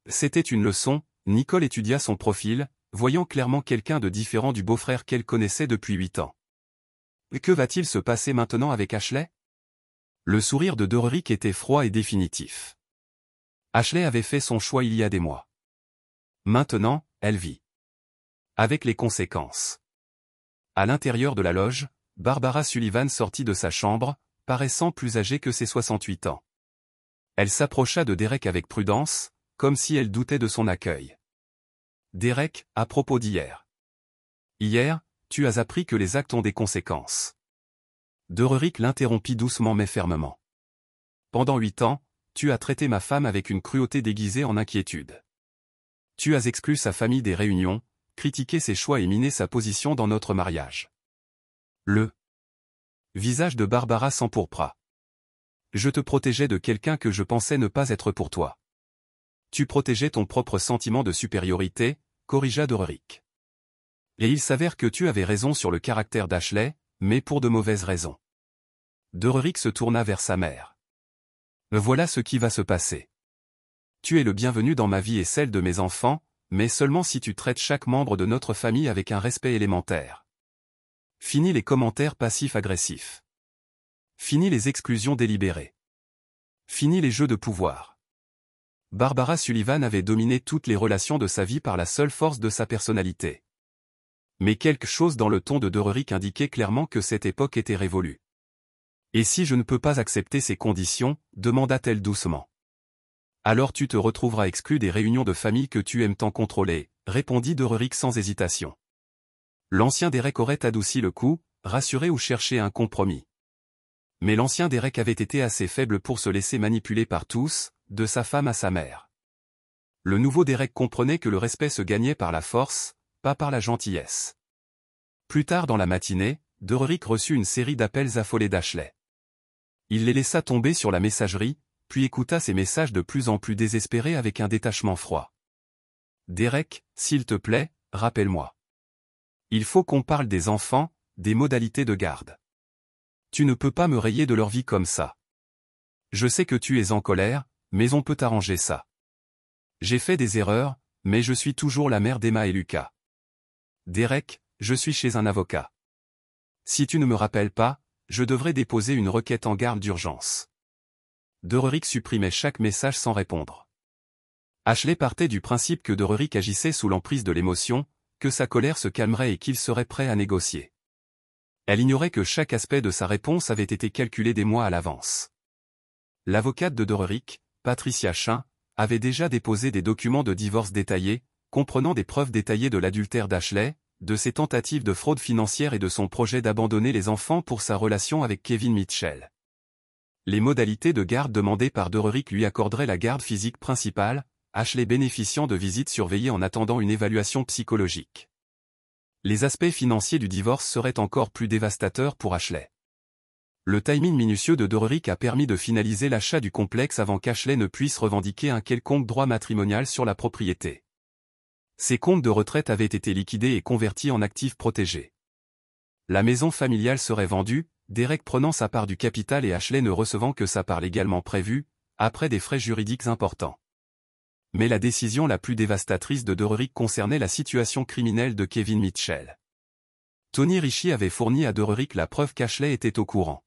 C'était une leçon. Nicole étudia son profil, voyant clairement quelqu'un de différent du beau-frère qu'elle connaissait depuis 8 ans. Que va-t-il se passer maintenant avec Ashley? Le sourire de Doreric était froid et définitif. Ashley avait fait son choix il y a des mois. Maintenant, elle vit. Avec les conséquences. À l'intérieur de la loge, Barbara Sullivan sortit de sa chambre, paraissant plus âgée que ses 68 ans. Elle s'approcha de Derek avec prudence, comme si elle doutait de son accueil. Derek, à propos d'hier. Hier, tu as appris que les actes ont des conséquences. Doreric l'interrompit doucement mais fermement. Pendant 8 ans, tu as traité ma femme avec une cruauté déguisée en inquiétude. Tu as exclu sa famille des réunions, critiqué ses choix et miné sa position dans notre mariage. Le visage de Barbara s'empourpra. Je te protégeais de quelqu'un que je pensais ne pas être pour toi. Tu protégeais ton propre sentiment de supériorité, corrigea Doreric. Et il s'avère que tu avais raison sur le caractère d'Ashley, mais pour de mauvaises raisons. Doreric se tourna vers sa mère. Voilà ce qui va se passer. Tu es le bienvenu dans ma vie et celle de mes enfants, mais seulement si tu traites chaque membre de notre famille avec un respect élémentaire. Fini les commentaires passifs-agressifs. Fini les exclusions délibérées. Fini les jeux de pouvoir. Barbara Sullivan avait dominé toutes les relations de sa vie par la seule force de sa personnalité. Mais quelque chose dans le ton de Doreric indiquait clairement que cette époque était révolue. Et si je ne peux pas accepter ces conditions, demanda-t-elle doucement. Alors tu te retrouveras exclu des réunions de famille que tu aimes tant contrôler, répondit Doreric sans hésitation. L'ancien Derek aurait adouci le coup, rassuré ou cherché un compromis. Mais l'ancien Derek avait été assez faible pour se laisser manipuler par tous, de sa femme à sa mère. Le nouveau Derek comprenait que le respect se gagnait par la force, pas par la gentillesse. Plus tard dans la matinée, Doreric reçut une série d'appels affolés d'Ashley. Il les laissa tomber sur la messagerie, puis écouta ses messages de plus en plus désespérés avec un détachement froid. Derek, s'il te plaît, rappelle-moi. Il faut qu'on parle des enfants, des modalités de garde. Tu ne peux pas me rayer de leur vie comme ça. Je sais que tu es en colère, mais on peut arranger ça. J'ai fait des erreurs, mais je suis toujours la mère d'Emma et Lucas. Derek, je suis chez un avocat. Si tu ne me rappelles pas, je devrais déposer une requête en garde d'urgence. Doreric supprimait chaque message sans répondre. Ashley partait du principe que Doreric agissait sous l'emprise de l'émotion, que sa colère se calmerait et qu'il serait prêt à négocier. Elle ignorait que chaque aspect de sa réponse avait été calculé des mois à l'avance. L'avocate de Doreric, Patricia Chin, avait déjà déposé des documents de divorce détaillés, comprenant des preuves détaillées de l'adultère d'Ashley, de ses tentatives de fraude financière et de son projet d'abandonner les enfants pour sa relation avec Kevin Mitchell. Les modalités de garde demandées par Derick lui accorderaient la garde physique principale, Ashley bénéficiant de visites surveillées en attendant une évaluation psychologique. Les aspects financiers du divorce seraient encore plus dévastateurs pour Ashley. Le timing minutieux de Derick a permis de finaliser l'achat du complexe avant qu'Ashley ne puisse revendiquer un quelconque droit matrimonial sur la propriété. Ses comptes de retraite avaient été liquidés et convertis en actifs protégés. La maison familiale serait vendue, Derek prenant sa part du capital et Ashley ne recevant que sa part légalement prévue, après des frais juridiques importants. Mais la décision la plus dévastatrice de Derick concernait la situation criminelle de Kevin Mitchell. Tony Richie avait fourni à Derick la preuve qu'Ashley était au courant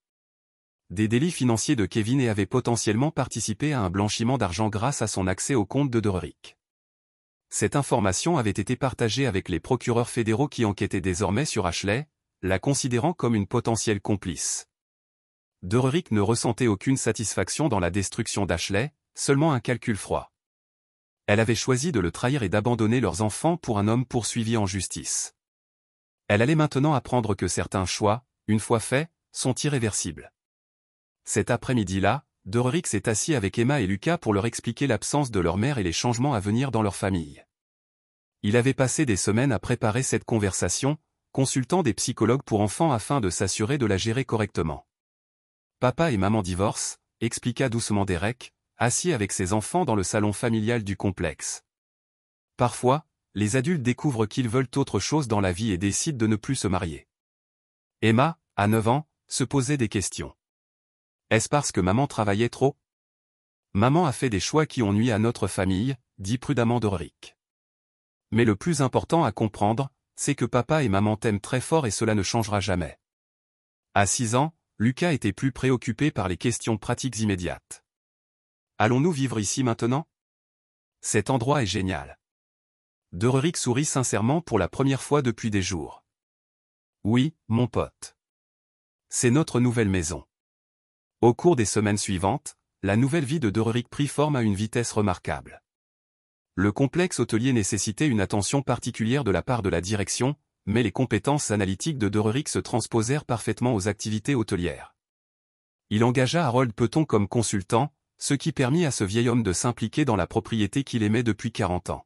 des délits financiers de Kevin et avait potentiellement participé à un blanchiment d'argent grâce à son accès au compte de Derick. Cette information avait été partagée avec les procureurs fédéraux qui enquêtaient désormais sur Ashley, la considérant comme une potentielle complice. Derick ne ressentait aucune satisfaction dans la destruction d'Ashley, seulement un calcul froid. Elle avait choisi de le trahir et d'abandonner leurs enfants pour un homme poursuivi en justice. Elle allait maintenant apprendre que certains choix, une fois faits, sont irréversibles. Cet après-midi-là, Derick s'est assis avec Emma et Lucas pour leur expliquer l'absence de leur mère et les changements à venir dans leur famille. Il avait passé des semaines à préparer cette conversation, consultant des psychologues pour enfants afin de s'assurer de la gérer correctement. Papa et maman divorcent, expliqua doucement Derek, assis avec ses enfants dans le salon familial du complexe. Parfois, les adultes découvrent qu'ils veulent autre chose dans la vie et décident de ne plus se marier. Emma, à 9 ans, se posait des questions. Est-ce parce que maman travaillait trop? Maman a fait des choix qui ont nui à notre famille, dit prudemment Derick. Mais le plus important à comprendre, c'est que papa et maman t'aiment très fort et cela ne changera jamais. À 6 ans, Lucas était plus préoccupé par les questions pratiques immédiates. Allons-nous vivre ici maintenant? Cet endroit est génial. Derick sourit sincèrement pour la première fois depuis des jours. Oui, mon pote. C'est notre nouvelle maison. Au cours des semaines suivantes, la nouvelle vie de Derick prit forme à une vitesse remarquable. Le complexe hôtelier nécessitait une attention particulière de la part de la direction, mais les compétences analytiques de Derick se transposèrent parfaitement aux activités hôtelières. Il engagea Harold Peton comme consultant, ce qui permit à ce vieil homme de s'impliquer dans la propriété qu'il aimait depuis 40 ans.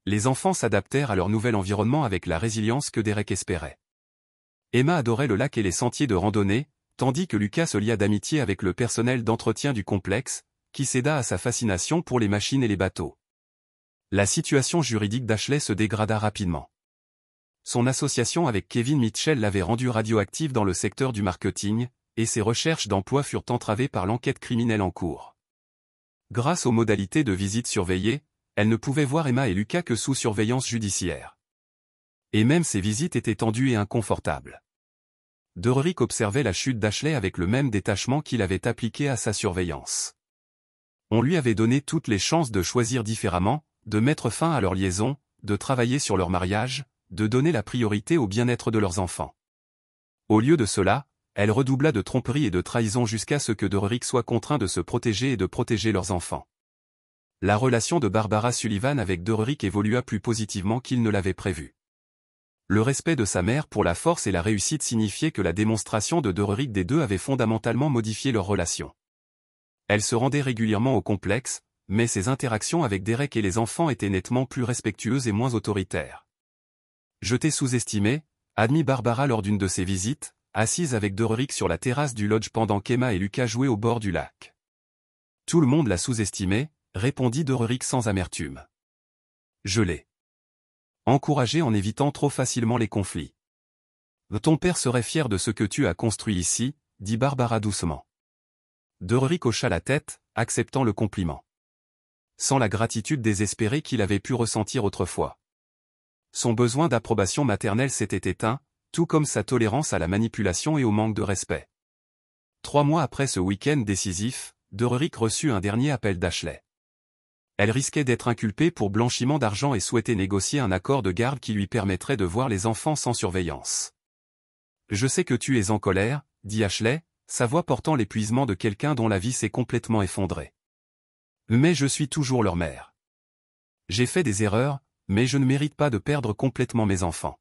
Les enfants s'adaptèrent à leur nouvel environnement avec la résilience que Derek espérait. Emma adorait le lac et les sentiers de randonnée, tandis que Lucas se lia d'amitié avec le personnel d'entretien du complexe, qui céda à sa fascination pour les machines et les bateaux. La situation juridique d'Ashley se dégrada rapidement. Son association avec Kevin Mitchell l'avait rendue radioactive dans le secteur du marketing, et ses recherches d'emploi furent entravées par l'enquête criminelle en cours. Grâce aux modalités de visite surveillée, elle ne pouvait voir Emma et Lucas que sous surveillance judiciaire. Et même ces visites étaient tendues et inconfortables. Derick observait la chute d'Ashley avec le même détachement qu'il avait appliqué à sa surveillance. On lui avait donné toutes les chances de choisir différemment, de mettre fin à leur liaison, de travailler sur leur mariage, de donner la priorité au bien-être de leurs enfants. Au lieu de cela, elle redoubla de tromperie et de trahison jusqu'à ce que Derick soit contraint de se protéger et de protéger leurs enfants. La relation de Barbara Sullivan avec Derick évolua plus positivement qu'il ne l'avait prévu. Le respect de sa mère pour la force et la réussite signifiait que la démonstration de Derick des deux avait fondamentalement modifié leur relation. Elle se rendait régulièrement au complexe, mais ses interactions avec Derek et les enfants étaient nettement plus respectueuses et moins autoritaires. « Je t'ai sous-estimé », admit Barbara lors d'une de ses visites, assise avec Derick sur la terrasse du lodge pendant qu'Emma et Lucas jouaient au bord du lac. « Tout le monde l'a sous-estimé », répondit Derick sans amertume. « Je l'ai encouragé en évitant trop facilement les conflits. Ton père serait fier de ce que tu as construit ici, dit Barbara doucement. Derick hocha la tête, acceptant le compliment. Sans la gratitude désespérée qu'il avait pu ressentir autrefois. Son besoin d'approbation maternelle s'était éteint, tout comme sa tolérance à la manipulation et au manque de respect. 3 mois après ce week-end décisif, Derick reçut un dernier appel d'Ashley. Elle risquait d'être inculpée pour blanchiment d'argent et souhaitait négocier un accord de garde qui lui permettrait de voir les enfants sans surveillance. « Je sais que tu es en colère, » dit Ashley, sa voix portant l'épuisement de quelqu'un dont la vie s'est complètement effondrée. « Mais je suis toujours leur mère. J'ai fait des erreurs, mais je ne mérite pas de perdre complètement mes enfants.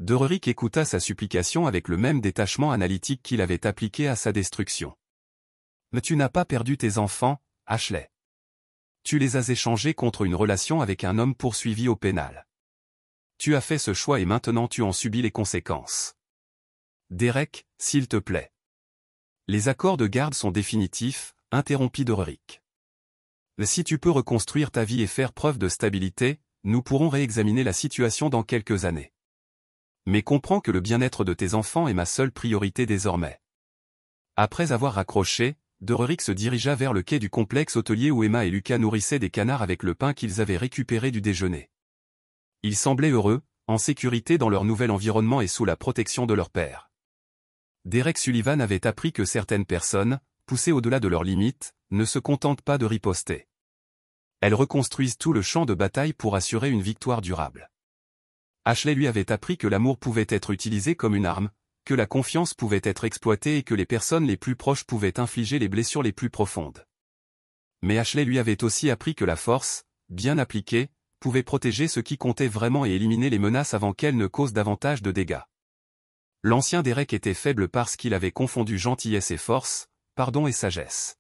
Derrick écouta sa supplication avec le même détachement analytique qu'il avait appliqué à sa destruction. Mais tu n'as pas perdu tes enfants, Ashley. Tu les as échangés contre une relation avec un homme poursuivi au pénal. Tu as fait ce choix et maintenant tu en subis les conséquences. Derek, s'il te plaît. Les accords de garde sont définitifs, interrompit Derrick. Si tu peux reconstruire ta vie et faire preuve de stabilité, nous pourrons réexaminer la situation dans quelques années. Mais comprends que le bien-être de tes enfants est ma seule priorité désormais. Après avoir raccroché, Derrick se dirigea vers le quai du complexe hôtelier où Emma et Lucas nourrissaient des canards avec le pain qu'ils avaient récupéré du déjeuner. Ils semblaient heureux, en sécurité dans leur nouvel environnement et sous la protection de leur père. Derek Sullivan avait appris que certaines personnes, poussées au-delà de leurs limites, ne se contentent pas de riposter. Elles reconstruisent tout le champ de bataille pour assurer une victoire durable. Ashley lui avait appris que l'amour pouvait être utilisé comme une arme, que la confiance pouvait être exploitée et que les personnes les plus proches pouvaient infliger les blessures les plus profondes. Mais Ashley lui avait aussi appris que la force, bien appliquée, pouvait protéger ce qui comptait vraiment et éliminer les menaces avant qu'elles ne causent davantage de dégâts. L'ancien Derek était faible parce qu'il avait confondu gentillesse et force, pardon et sagesse.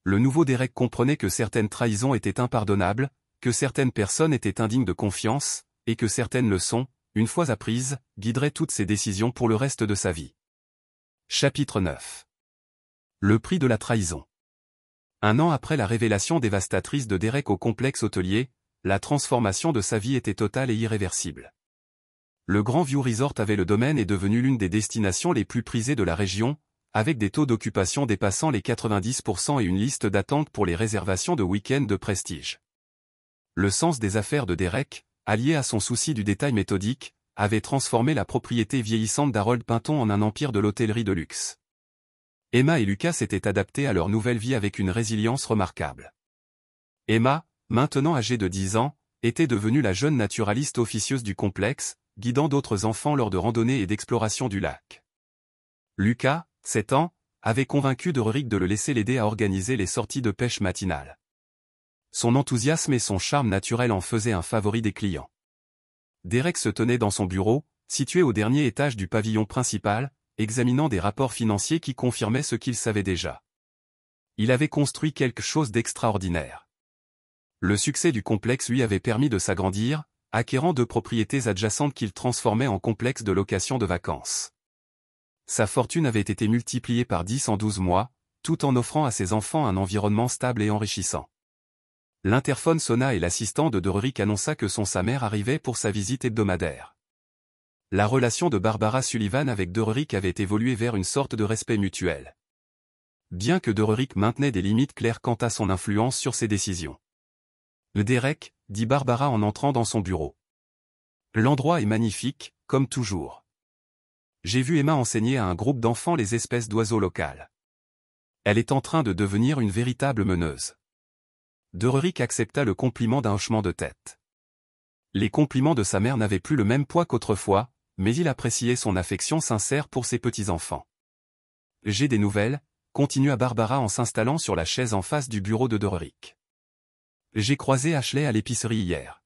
Le nouveau Derek comprenait que certaines trahisons étaient impardonnables, que certaines personnes étaient indignes de confiance, et que certaines leçons, une fois apprises, guideraient toutes ses décisions pour le reste de sa vie. Chapitre 9. Le prix de la trahison. Un an après la révélation dévastatrice de Derek au complexe hôtelier, la transformation de sa vie était totale et irréversible. Le Grand View Resort avait le domaine est devenu l'une des destinations les plus prisées de la région, avec des taux d'occupation dépassant les 90% et une liste d'attente pour les réservations de week-ends de prestige. Le sens des affaires de Derek, allié à son souci du détail méthodique, avait transformé la propriété vieillissante d'Harold Pinton en un empire de l'hôtellerie de luxe. Emma et Lucas s'étaient adaptés à leur nouvelle vie avec une résilience remarquable. Emma, maintenant âgée de 10 ans, était devenue la jeune naturaliste officieuse du complexe, guidant d'autres enfants lors de randonnées et d'exploration du lac. Lucas, 7 ans, avait convaincu Derrick de le laisser l'aider à organiser les sorties de pêche matinales. Son enthousiasme et son charme naturel en faisaient un favori des clients. Derek se tenait dans son bureau, situé au dernier étage du pavillon principal, examinant des rapports financiers qui confirmaient ce qu'il savait déjà. Il avait construit quelque chose d'extraordinaire. Le succès du complexe lui avait permis de s'agrandir, acquérant 2 propriétés adjacentes qu'il transformait en complexe de location de vacances. Sa fortune avait été multipliée par 10 en 12 mois, tout en offrant à ses enfants un environnement stable et enrichissant. L'interphone sonna et l'assistant de Derrick annonça que sa mère arrivait pour sa visite hebdomadaire. La relation de Barbara Sullivan avec Derrick avait évolué vers une sorte de respect mutuel. Bien que Derrick maintenait des limites claires quant à son influence sur ses décisions. Derek, dit Barbara en entrant dans son bureau. L'endroit est magnifique, comme toujours. J'ai vu Emma enseigner à un groupe d'enfants les espèces d'oiseaux locales. Elle est en train de devenir une véritable meneuse. Derrick accepta le compliment d'un hochement de tête. Les compliments de sa mère n'avaient plus le même poids qu'autrefois, mais il appréciait son affection sincère pour ses petits-enfants. J'ai des nouvelles, continua Barbara en s'installant sur la chaise en face du bureau de Derrick. J'ai croisé Ashley à l'épicerie hier.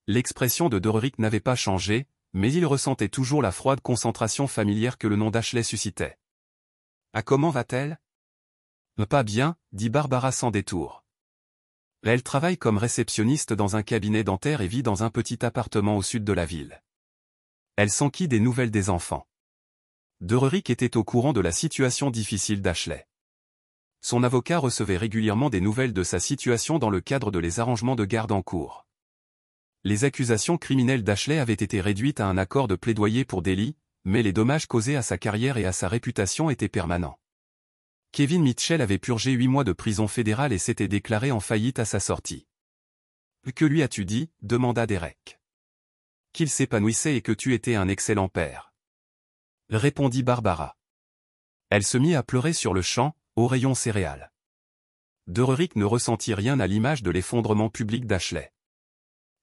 L'expression de Derrick n'avait pas changé, mais il ressentait toujours la froide concentration familière que le nom d'Ashley suscitait. Ah, comment va-t-elle? Pas bien, dit Barbara sans détour. Elle travaille comme réceptionniste dans un cabinet dentaire et vit dans un petit appartement au sud de la ville. Elle s'enquit des nouvelles des enfants. Derrick était au courant de la situation difficile d'Ashley. Son avocat recevait régulièrement des nouvelles de sa situation dans le cadre de les arrangements de garde en cours. Les accusations criminelles d'Ashley avaient été réduites à un accord de plaidoyer pour délit, mais les dommages causés à sa carrière et à sa réputation étaient permanents. Kevin Mitchell avait purgé 8 mois de prison fédérale et s'était déclaré en faillite à sa sortie. « Que lui as-tu dit » demanda Derek. « Qu'il s'épanouissait et que tu étais un excellent père. » Répondit Barbara. Elle se mit à pleurer sur le champ, au rayon céréales. Derrick ne ressentit rien à l'image de l'effondrement public d'Ashley.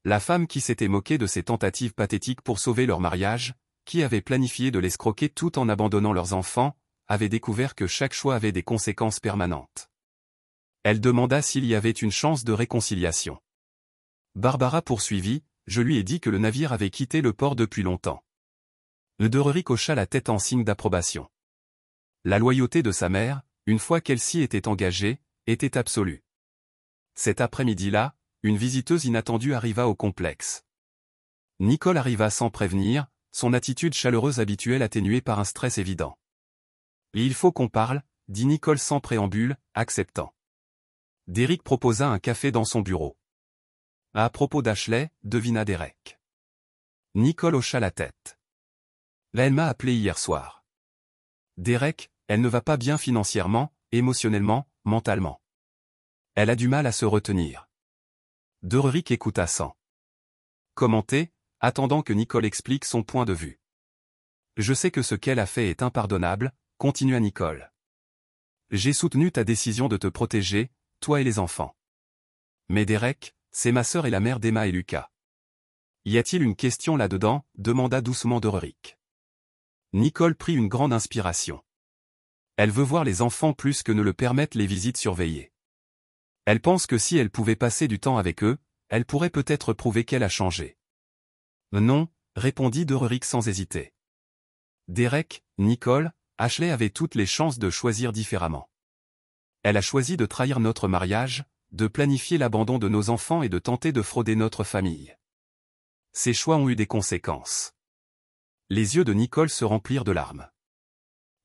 La femme qui s'était moquée de ses tentatives pathétiques pour sauver leur mariage, qui avait planifié de l'escroquer tout en abandonnant leurs enfants, avait découvert que chaque choix avait des conséquences permanentes. Elle demanda s'il y avait une chance de réconciliation. Barbara poursuivit, je lui ai dit que le navire avait quitté le port depuis longtemps. Dererick hocha la tête en signe d'approbation. La loyauté de sa mère, une fois qu'elle s'y était engagée, était absolue. Cet après-midi-là, une visiteuse inattendue arriva au complexe. Nicole arriva sans prévenir, son attitude chaleureuse habituelle atténuée par un stress évident. « Il faut qu'on parle », dit Nicole sans préambule, acceptant. Derek proposa un café dans son bureau. « À propos d'Ashley », devina Derek. Nicole hocha la tête. « Elle m'a appelé hier soir. »« Derek, elle ne va pas bien financièrement, émotionnellement, mentalement. Elle a du mal à se retenir. » Derek écouta sans commenter, attendant que Nicole explique son point de vue. « Je sais que ce qu'elle a fait est impardonnable », continua Nicole. « J'ai soutenu ta décision de te protéger, toi et les enfants. Mais Derek, c'est ma sœur et la mère d'Emma et Lucas. Y a-t-il une question là-dedans » demanda doucement Derek. Nicole prit une grande inspiration. Elle veut voir les enfants plus que ne le permettent les visites surveillées. Elle pense que si elle pouvait passer du temps avec eux, elle pourrait peut-être prouver qu'elle a changé. Non, répondit Derek sans hésiter. Derek, Nicole, Ashley avait toutes les chances de choisir différemment. Elle a choisi de trahir notre mariage, de planifier l'abandon de nos enfants et de tenter de frauder notre famille. Ces choix ont eu des conséquences. Les yeux de Nicole se remplirent de larmes.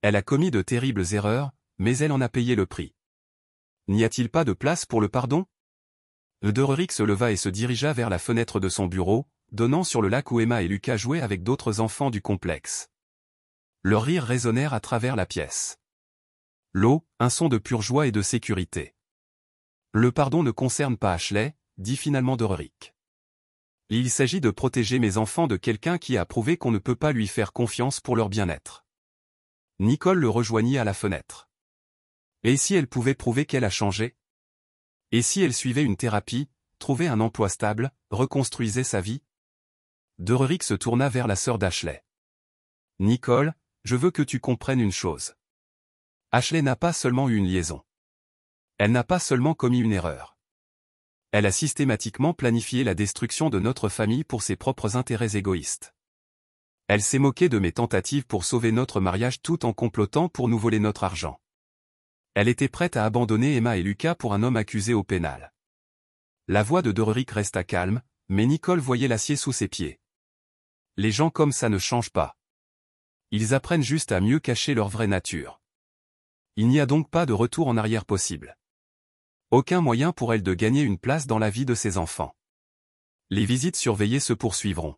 Elle a commis de terribles erreurs, mais elle en a payé le prix. N'y a-t-il pas de place pour le pardon ? Derek se leva et se dirigea vers la fenêtre de son bureau, donnant sur le lac où Emma et Lucas jouaient avec d'autres enfants du complexe. Leurs rires résonnèrent à travers la pièce. L'eau, un son de pure joie et de sécurité. Le pardon ne concerne pas Ashley, dit finalement Derek. Il s'agit de protéger mes enfants de quelqu'un qui a prouvé qu'on ne peut pas lui faire confiance pour leur bien-être. Nicole le rejoignit à la fenêtre. Et si elle pouvait prouver qu'elle a changé ? Et si elle suivait une thérapie, trouvait un emploi stable, reconstruisait sa vie ? Derek se tourna vers la sœur d'Ashley. Nicole, je veux que tu comprennes une chose. Ashley n'a pas seulement eu une liaison. Elle n'a pas seulement commis une erreur. Elle a systématiquement planifié la destruction de notre famille pour ses propres intérêts égoïstes. Elle s'est moquée de mes tentatives pour sauver notre mariage tout en complotant pour nous voler notre argent. Elle était prête à abandonner Emma et Lucas pour un homme accusé au pénal. La voix de Derek resta calme, mais Nicole voyait l'acier sous ses pieds. Les gens comme ça ne changent pas. Ils apprennent juste à mieux cacher leur vraie nature. Il n'y a donc pas de retour en arrière possible. Aucun moyen pour elle de gagner une place dans la vie de ses enfants. Les visites surveillées se poursuivront.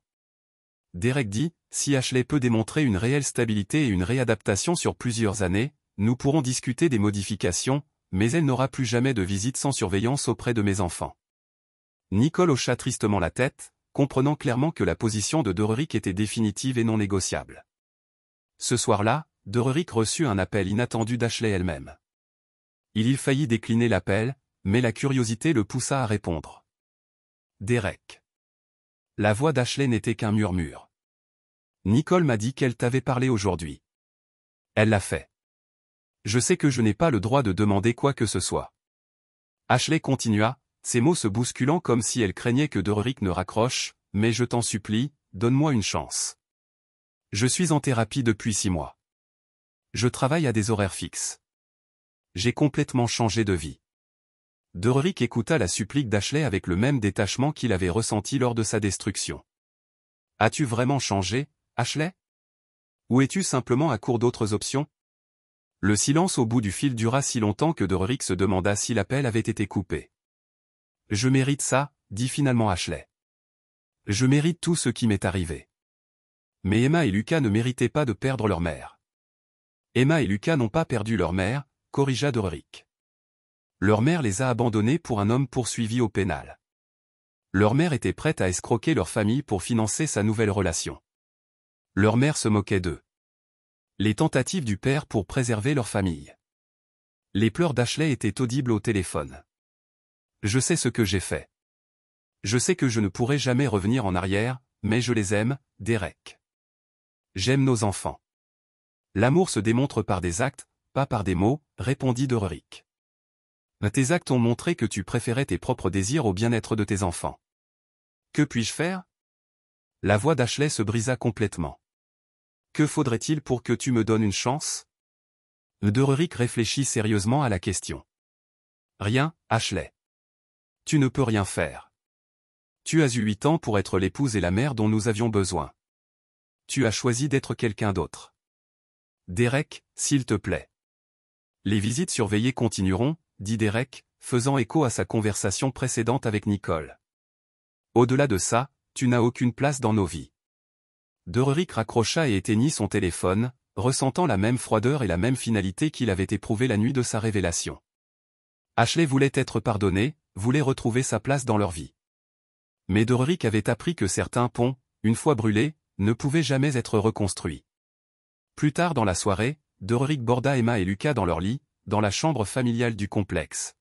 Derek dit, si Ashley peut démontrer une réelle stabilité et une réadaptation sur plusieurs années, nous pourrons discuter des modifications, mais elle n'aura plus jamais de visite sans surveillance auprès de mes enfants. Nicole hocha tristement la tête, comprenant clairement que la position de Derek était définitive et non négociable. Ce soir-là, Derek reçut un appel inattendu d'Ashley elle-même. Il faillit décliner l'appel, mais la curiosité le poussa à répondre. Derek. La voix d'Ashley n'était qu'un murmure. Nicole m'a dit qu'elle t'avait parlé aujourd'hui. Elle l'a fait. Je sais que je n'ai pas le droit de demander quoi que ce soit. Ashley continua, ses mots se bousculant comme si elle craignait que Derek ne raccroche, mais je t'en supplie, donne-moi une chance. Je suis en thérapie depuis 6 mois. Je travaille à des horaires fixes. J'ai complètement changé de vie. Derek écouta la supplique d'Ashley avec le même détachement qu'il avait ressenti lors de sa destruction. As-tu vraiment changé, Ashley ? Ou es-tu simplement à court d'autres options ? Le silence au bout du fil dura si longtemps que Derek se demanda si l'appel avait été coupé. Je mérite ça, dit finalement Ashley. Je mérite tout ce qui m'est arrivé. Mais Emma et Lucas ne méritaient pas de perdre leur mère. Emma et Lucas n'ont pas perdu leur mère, corrigea Derek. Leur mère les a abandonnés pour un homme poursuivi au pénal. Leur mère était prête à escroquer leur famille pour financer sa nouvelle relation. Leur mère se moquait d'eux. Les tentatives du père pour préserver leur famille. Les pleurs d'Ashley étaient audibles au téléphone. Je sais ce que j'ai fait. Je sais que je ne pourrai jamais revenir en arrière, mais je les aime, Derek. J'aime nos enfants. L'amour se démontre par des actes, pas par des mots, répondit Derek. Tes actes ont montré que tu préférais tes propres désirs au bien-être de tes enfants. Que puis-je faire ? La voix d'Ashley se brisa complètement. Que faudrait-il pour que tu me donnes une chance? Derick réfléchit sérieusement à la question. Rien, Ashley. Tu ne peux rien faire. Tu as eu 8 ans pour être l'épouse et la mère dont nous avions besoin. Tu as choisi d'être quelqu'un d'autre. Derek, s'il te plaît. Les visites surveillées continueront, dit Derek, faisant écho à sa conversation précédente avec Nicole. Au-delà de ça, tu n'as aucune place dans nos vies. Derick raccrocha et éteignit son téléphone, ressentant la même froideur et la même finalité qu'il avait éprouvée la nuit de sa révélation. Ashley voulait être pardonnée, voulait retrouver sa place dans leur vie. Mais Derick avait appris que certains ponts, une fois brûlés, ne pouvaient jamais être reconstruits. Plus tard dans la soirée, Derick borda Emma et Lucas dans leur lit, dans la chambre familiale du complexe.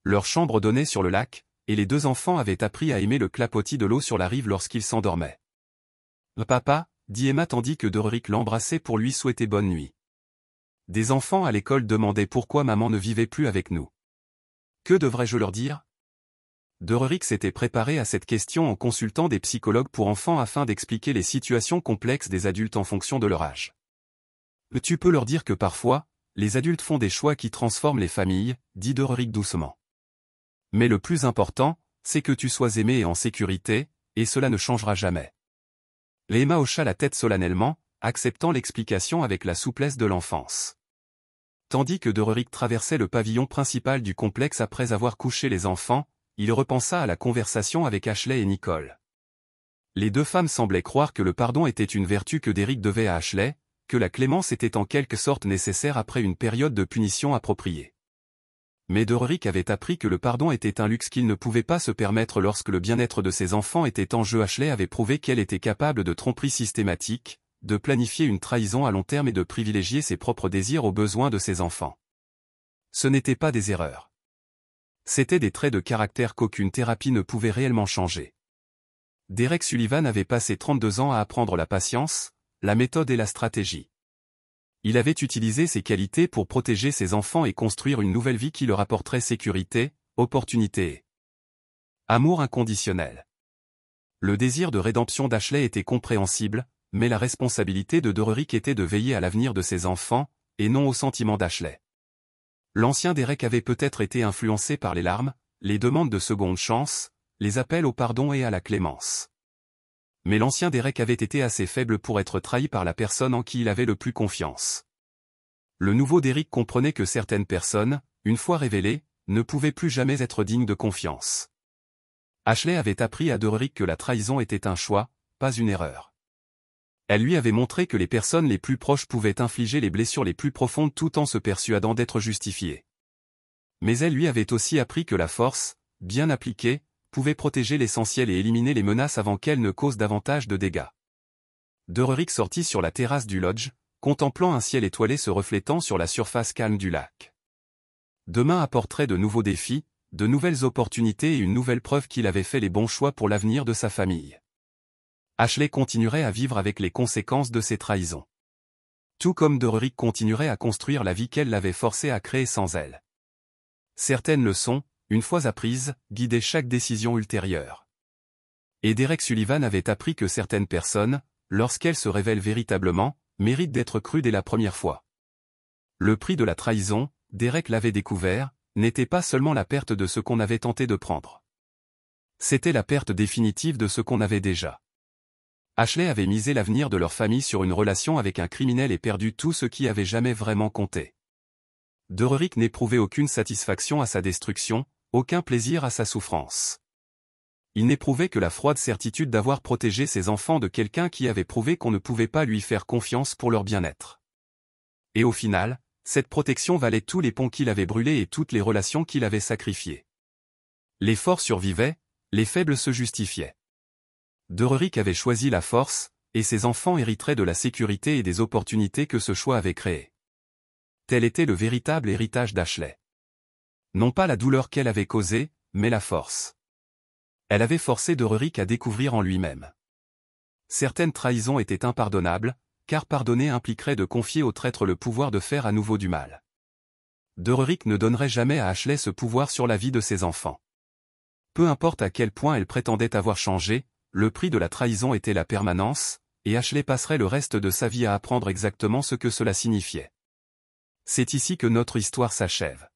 Leur chambre donnait sur le lac, et les 2 enfants avaient appris à aimer le clapotis de l'eau sur la rive lorsqu'ils s'endormaient. « Papa », dit Emma tandis que Derick l'embrassait pour lui souhaiter bonne nuit. Des enfants à l'école demandaient pourquoi maman ne vivait plus avec nous. Que devrais-je leur dire? Derick s'était préparé à cette question en consultant des psychologues pour enfants afin d'expliquer les situations complexes des adultes en fonction de leur âge. Tu peux leur dire que parfois, les adultes font des choix qui transforment les familles, dit Derick doucement. Mais le plus important, c'est que tu sois aimé et en sécurité, et cela ne changera jamais. Emma hocha la tête solennellement, acceptant l'explication avec la souplesse de l'enfance. Tandis que Derick traversait le pavillon principal du complexe après avoir couché les enfants, il repensa à la conversation avec Ashley et Nicole. Les 2 femmes semblaient croire que le pardon était une vertu que Derek devait à Ashley, que la clémence était en quelque sorte nécessaire après une période de punition appropriée. Mais Derick avait appris que le pardon était un luxe qu'il ne pouvait pas se permettre lorsque le bien-être de ses enfants était en jeu. Ashley avait prouvé qu'elle était capable de tromperie systématique, de planifier une trahison à long terme et de privilégier ses propres désirs aux besoins de ses enfants. Ce n'étaient pas des erreurs. C'étaient des traits de caractère qu'aucune thérapie ne pouvait réellement changer. Derek Sullivan avait passé 32 ans à apprendre la patience, la méthode et la stratégie. Il avait utilisé ces qualités pour protéger ses enfants et construire une nouvelle vie qui leur apporterait sécurité, opportunité et amour inconditionnel. Le désir de rédemption d'Ashley était compréhensible, mais la responsabilité de Derick était de veiller à l'avenir de ses enfants, et non aux sentiments d'Ashley. L'ancien Derek avait peut-être été influencé par les larmes, les demandes de seconde chance, les appels au pardon et à la clémence. Mais l'ancien Derek avait été assez faible pour être trahi par la personne en qui il avait le plus confiance. Le nouveau Derek comprenait que certaines personnes, une fois révélées, ne pouvaient plus jamais être dignes de confiance. Ashley avait appris à Derick que la trahison était un choix, pas une erreur. Elle lui avait montré que les personnes les plus proches pouvaient infliger les blessures les plus profondes tout en se persuadant d'être justifiées. Mais elle lui avait aussi appris que la force, bien appliquée, pouvait protéger l'essentiel et éliminer les menaces avant qu'elles ne causent davantage de dégâts. Derick sortit sur la terrasse du lodge, contemplant un ciel étoilé se reflétant sur la surface calme du lac. Demain apporterait de nouveaux défis, de nouvelles opportunités et une nouvelle preuve qu'il avait fait les bons choix pour l'avenir de sa famille. Ashley continuerait à vivre avec les conséquences de ses trahisons. Tout comme Derick continuerait à construire la vie qu'elle l'avait forcé à créer sans elle. Certaines leçons, une fois apprises, guidaient chaque décision ultérieure. Et Derek Sullivan avait appris que certaines personnes, lorsqu'elles se révèlent véritablement, méritent d'être crues dès la première fois. Le prix de la trahison, Derek l'avait découvert, n'était pas seulement la perte de ce qu'on avait tenté de prendre. C'était la perte définitive de ce qu'on avait déjà. Ashley avait misé l'avenir de leur famille sur une relation avec un criminel et perdu tout ce qui avait jamais vraiment compté. Derick n'éprouvait aucune satisfaction à sa destruction, aucun plaisir à sa souffrance. Il n'éprouvait que la froide certitude d'avoir protégé ses enfants de quelqu'un qui avait prouvé qu'on ne pouvait pas lui faire confiance pour leur bien-être. Et au final, cette protection valait tous les ponts qu'il avait brûlés et toutes les relations qu'il avait sacrifiées. Les forts survivaient, les faibles se justifiaient. Derick avait choisi la force, et ses enfants hériteraient de la sécurité et des opportunités que ce choix avait créées. Tel était le véritable héritage d'Ashley. Non pas la douleur qu'elle avait causée, mais la force. Elle avait forcé Derick à découvrir en lui-même. Certaines trahisons étaient impardonnables, car pardonner impliquerait de confier au traître le pouvoir de faire à nouveau du mal. Derick ne donnerait jamais à Ashley ce pouvoir sur la vie de ses enfants. Peu importe à quel point elle prétendait avoir changé, Le prix de la trahison était la permanence, et Ashley passerait le reste de sa vie à apprendre exactement ce que cela signifiait. C'est ici que notre histoire s'achève.